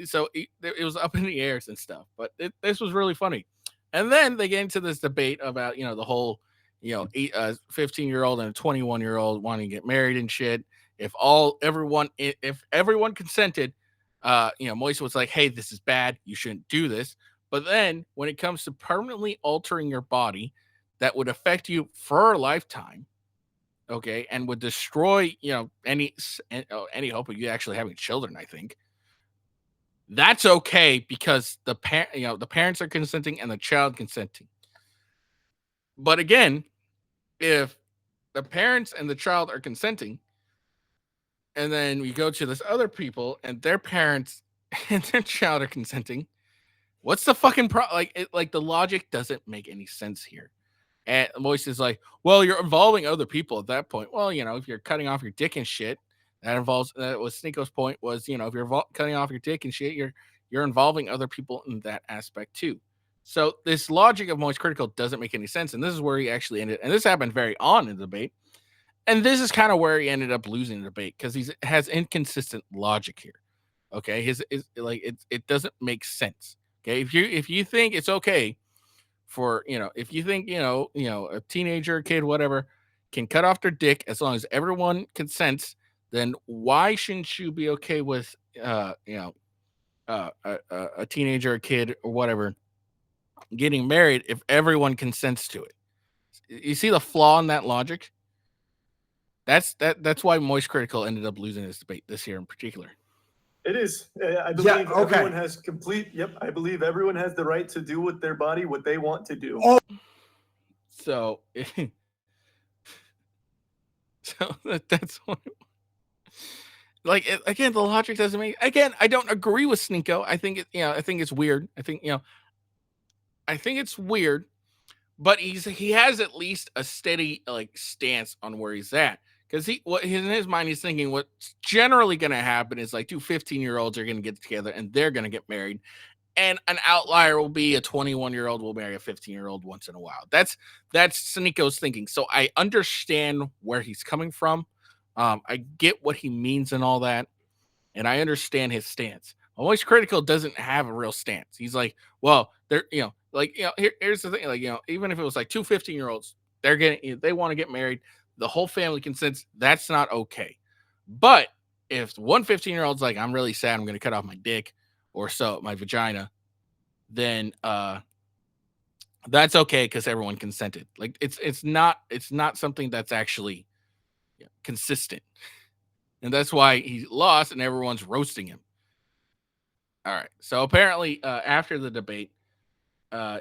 was up in the airs and stuff. But this was really funny. And then they get into this debate about, the whole, 15-year-old and a 21-year-old wanting to get married and shit. If everyone consented, Moise was like, hey, this is bad. You shouldn't do this. But then when it comes to permanently altering your body, that would affect you for a lifetime. Okay. And would destroy, any hope of you actually having children, I think. That's okay because the parents are consenting and the child consenting. But again, if the parents and the child are consenting, and then we go to this other people and their parents and their child are consenting, what's the fucking problem? The logic doesn't make any sense here. And Moise is like, well, you're involving other people at that point. Well, if you're cutting off your dick and shit, that involves, that was Sneako's point was, if you're cutting off your dick and shit, you're involving other people in that aspect too. So this logic of Moist Critical doesn't make any sense. And this is where he actually ended. And this happened very on in the debate. And this is kind of where he ended up losing the debate because he has inconsistent logic here. Okay, it doesn't make sense. Okay, if you think it's okay for if you think a teenager, kid, whatever, can cut off their dick as long as everyone consents, then why shouldn't you be okay with a teenager, a kid, or whatever getting married if everyone consents to it? You see the flaw in that logic? That's why Moist Critical ended up losing this debate this year in particular. It is. I believe everyone has complete. Yep. I believe everyone has the right to do with their body what they want to do. Oh. So that's what. Again, the logic doesn't make. Again, I don't agree with Sneako. I think I think it's weird. I think it's weird, but he has at least a steady stance on where he's at. Because in his mind, he's thinking what's generally going to happen is 2 15-year-olds are going to get together and they're going to get married. And an outlier will be a 21-year-old will marry a 15-year-old once in a while. That's Sneako's thinking. So I understand where he's coming from. I get what he means and all that. And I understand his stance. Always Critical doesn't have a real stance. He's like, well, they're, here's the thing. Even if it was 2 15-year-olds, they want to get married. The whole family consents. That's not okay. But if one 15-year-old's like, I'm really sad, I'm going to cut off my dick or so my vagina, then that's okay because everyone consented. Like it's not something that's actually consistent, and that's why he lost and everyone's roasting him. All right, so apparently after the debate,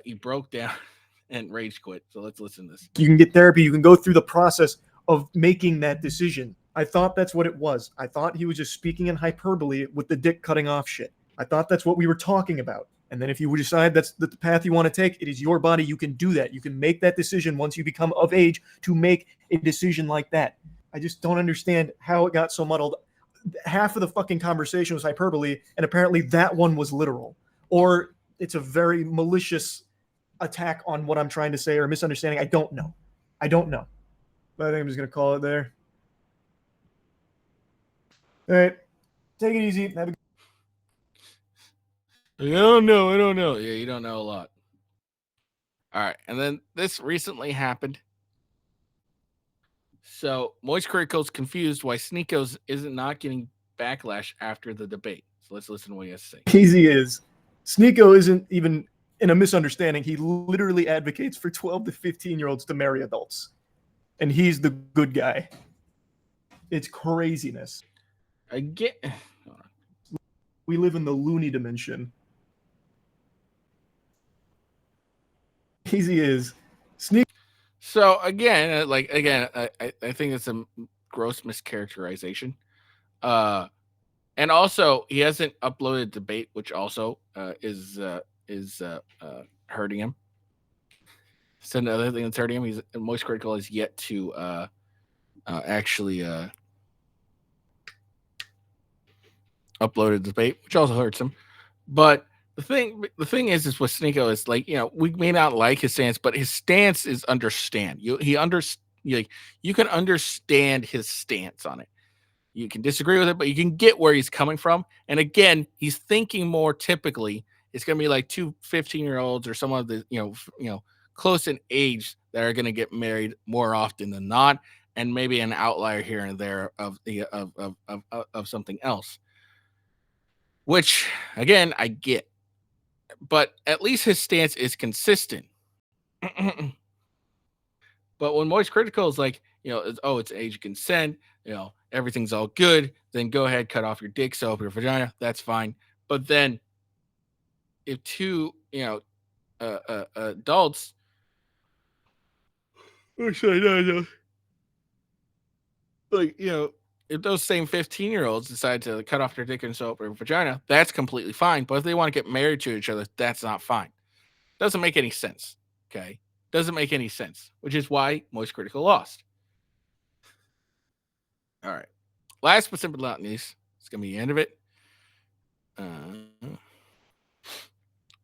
he broke down and rage quit. So let's listen to this. You can get therapy. You can go through the process of making that decision. I thought that's what it was. I thought he was just speaking in hyperbole with the dick cutting off shit. I thought that's what we were talking about. And then if you decide that's the path you want to take, it is your body. You can do that. You can make that decision once you become of age to make a decision like that. I just don't understand how it got so muddled. Half of the fucking conversation was hyperbole, and apparently that one was literal. Or it's a very malicious attack on what I'm trying to say or a misunderstanding. I don't know. But I think I'm just going to call it there. All right. Take it easy. Have a I don't know. Yeah, you don't know a lot. All right. And then this recently happened. So Moist Critical's confused why Sneako isn't not getting backlash after the debate. So let's listen to what he has to say. Easy is Sneako isn't even in a misunderstanding. He literally advocates for 12 to 15-year-olds to marry adults. And he's the good guy. It's craziness. I get. We live in the loony dimension. Easy is Sneako. So again, I think it's a gross mischaracterization. And also he hasn't uploaded debate, which also is hurting him. So another thing that's hurting him, he's Moist Critical is yet to actually upload a debate, which also hurts him. But the thing is with Sneako is like, we may not like his stance, but his stance is understand. You can understand his stance on it. You can disagree with it, but you can get where he's coming from. And again, he's thinking more typically. It's going to be like two 15-year-olds or some of the, close in age that are going to get married more often than not. And maybe an outlier here and there of something else, which again, I get, but at least his stance is consistent. But when Moist Critical is like, it's age consent, everything's all good, then go ahead, cut off your dick, sew up your vagina. That's fine. But then if two, adults, if those same 15-year-olds decide to cut off their dick and sew up their vagina, that's completely fine. But if they want to get married to each other, that's not fine. Doesn't make any sense. Okay. Doesn't make any sense, which is why Moist Critical lost. All right. Last but simply not least, it's going to be the end of it.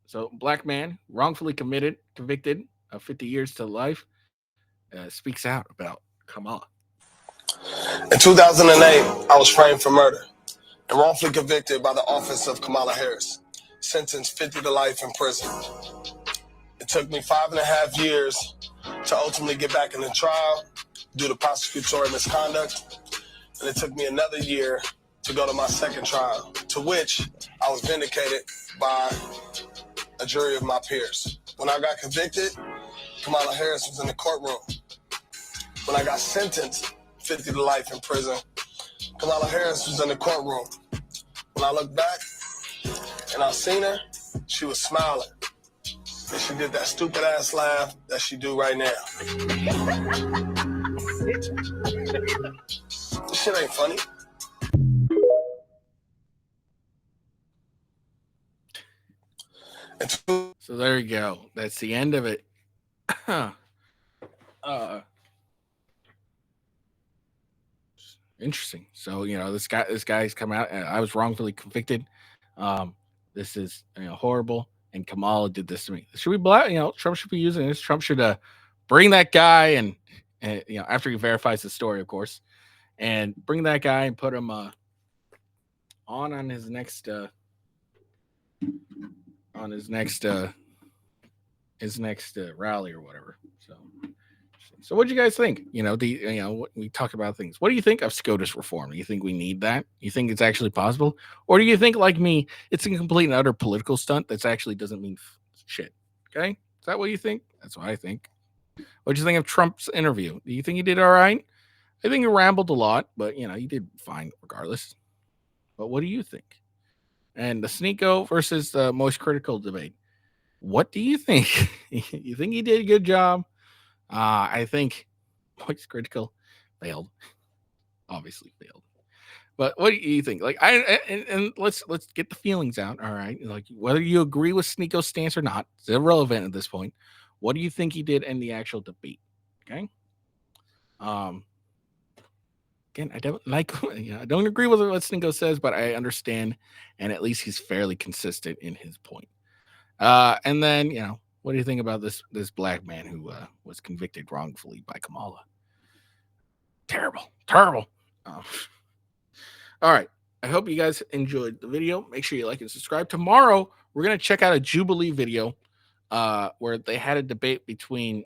So, black man wrongfully convicted of 50 years to life, speaks out about Kamala. In 2008, I was framed for murder and wrongfully convicted by the office of Kamala Harris, sentenced 50 to life in prison. It took me 5.5 years to ultimately get back in the trial due to prosecutorial misconduct, and it took me another year to go to my second trial, to which I was vindicated by a jury of my peers. When I got convicted, Kamala Harris was in the courtroom. When I got sentenced 50 to life in prison, Kamala Harris was in the courtroom. When I looked back and I seen her, she was smiling. And she did that stupid ass laugh that she do right now. This shit ain't funny. So there you go. That's the end of it. Interesting. So this guy's come out and I was wrongfully convicted. This is horrible, and Kamala did this to me. Should we Trump should be using this. Trump should bring that guy and after he verifies the story, of course, and bring that guy and put him on his next rally or whatever. So So what do you guys think? We talk about things. What do you think of SCOTUS reform? Do you think we need that? You think it's actually possible? Or do you think, like me, it's a complete and utter political stunt that actually doesn't mean shit? Okay? Is that what you think? That's what I think. What do you think of Trump's interview? Do you think he did all right? I think he rambled a lot, but, he did fine regardless. But what do you think? And the Sneako versus the most critical debate. What do you think? You think he did a good job? I think most critical failed. Obviously failed. But what do you think? Like, and let's get the feelings out. All right, like whether you agree with Sneako's stance or not, it's irrelevant at this point. What do you think he did in the actual debate? Okay. Again, I don't like. I don't agree with what Sneako says, but I understand, and at least he's fairly consistent in his point. And then what do you think about this black man who was convicted wrongfully by Kamala? Terrible. All right. I hope you guys enjoyed the video. Make sure you like and subscribe. Tomorrow, we're going to check out a Jubilee video where they had a debate between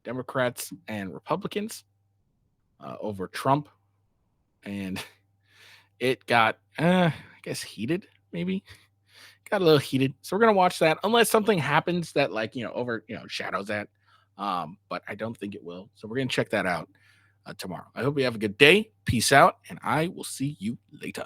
Democrats and Republicans over Trump. And it got, I guess, heated, maybe. Got a little heated. So we're going to watch that unless something happens that overshadows that. But I don't think it will. So we're going to check that out tomorrow. I hope you have a good day. Peace out. And I will see you later.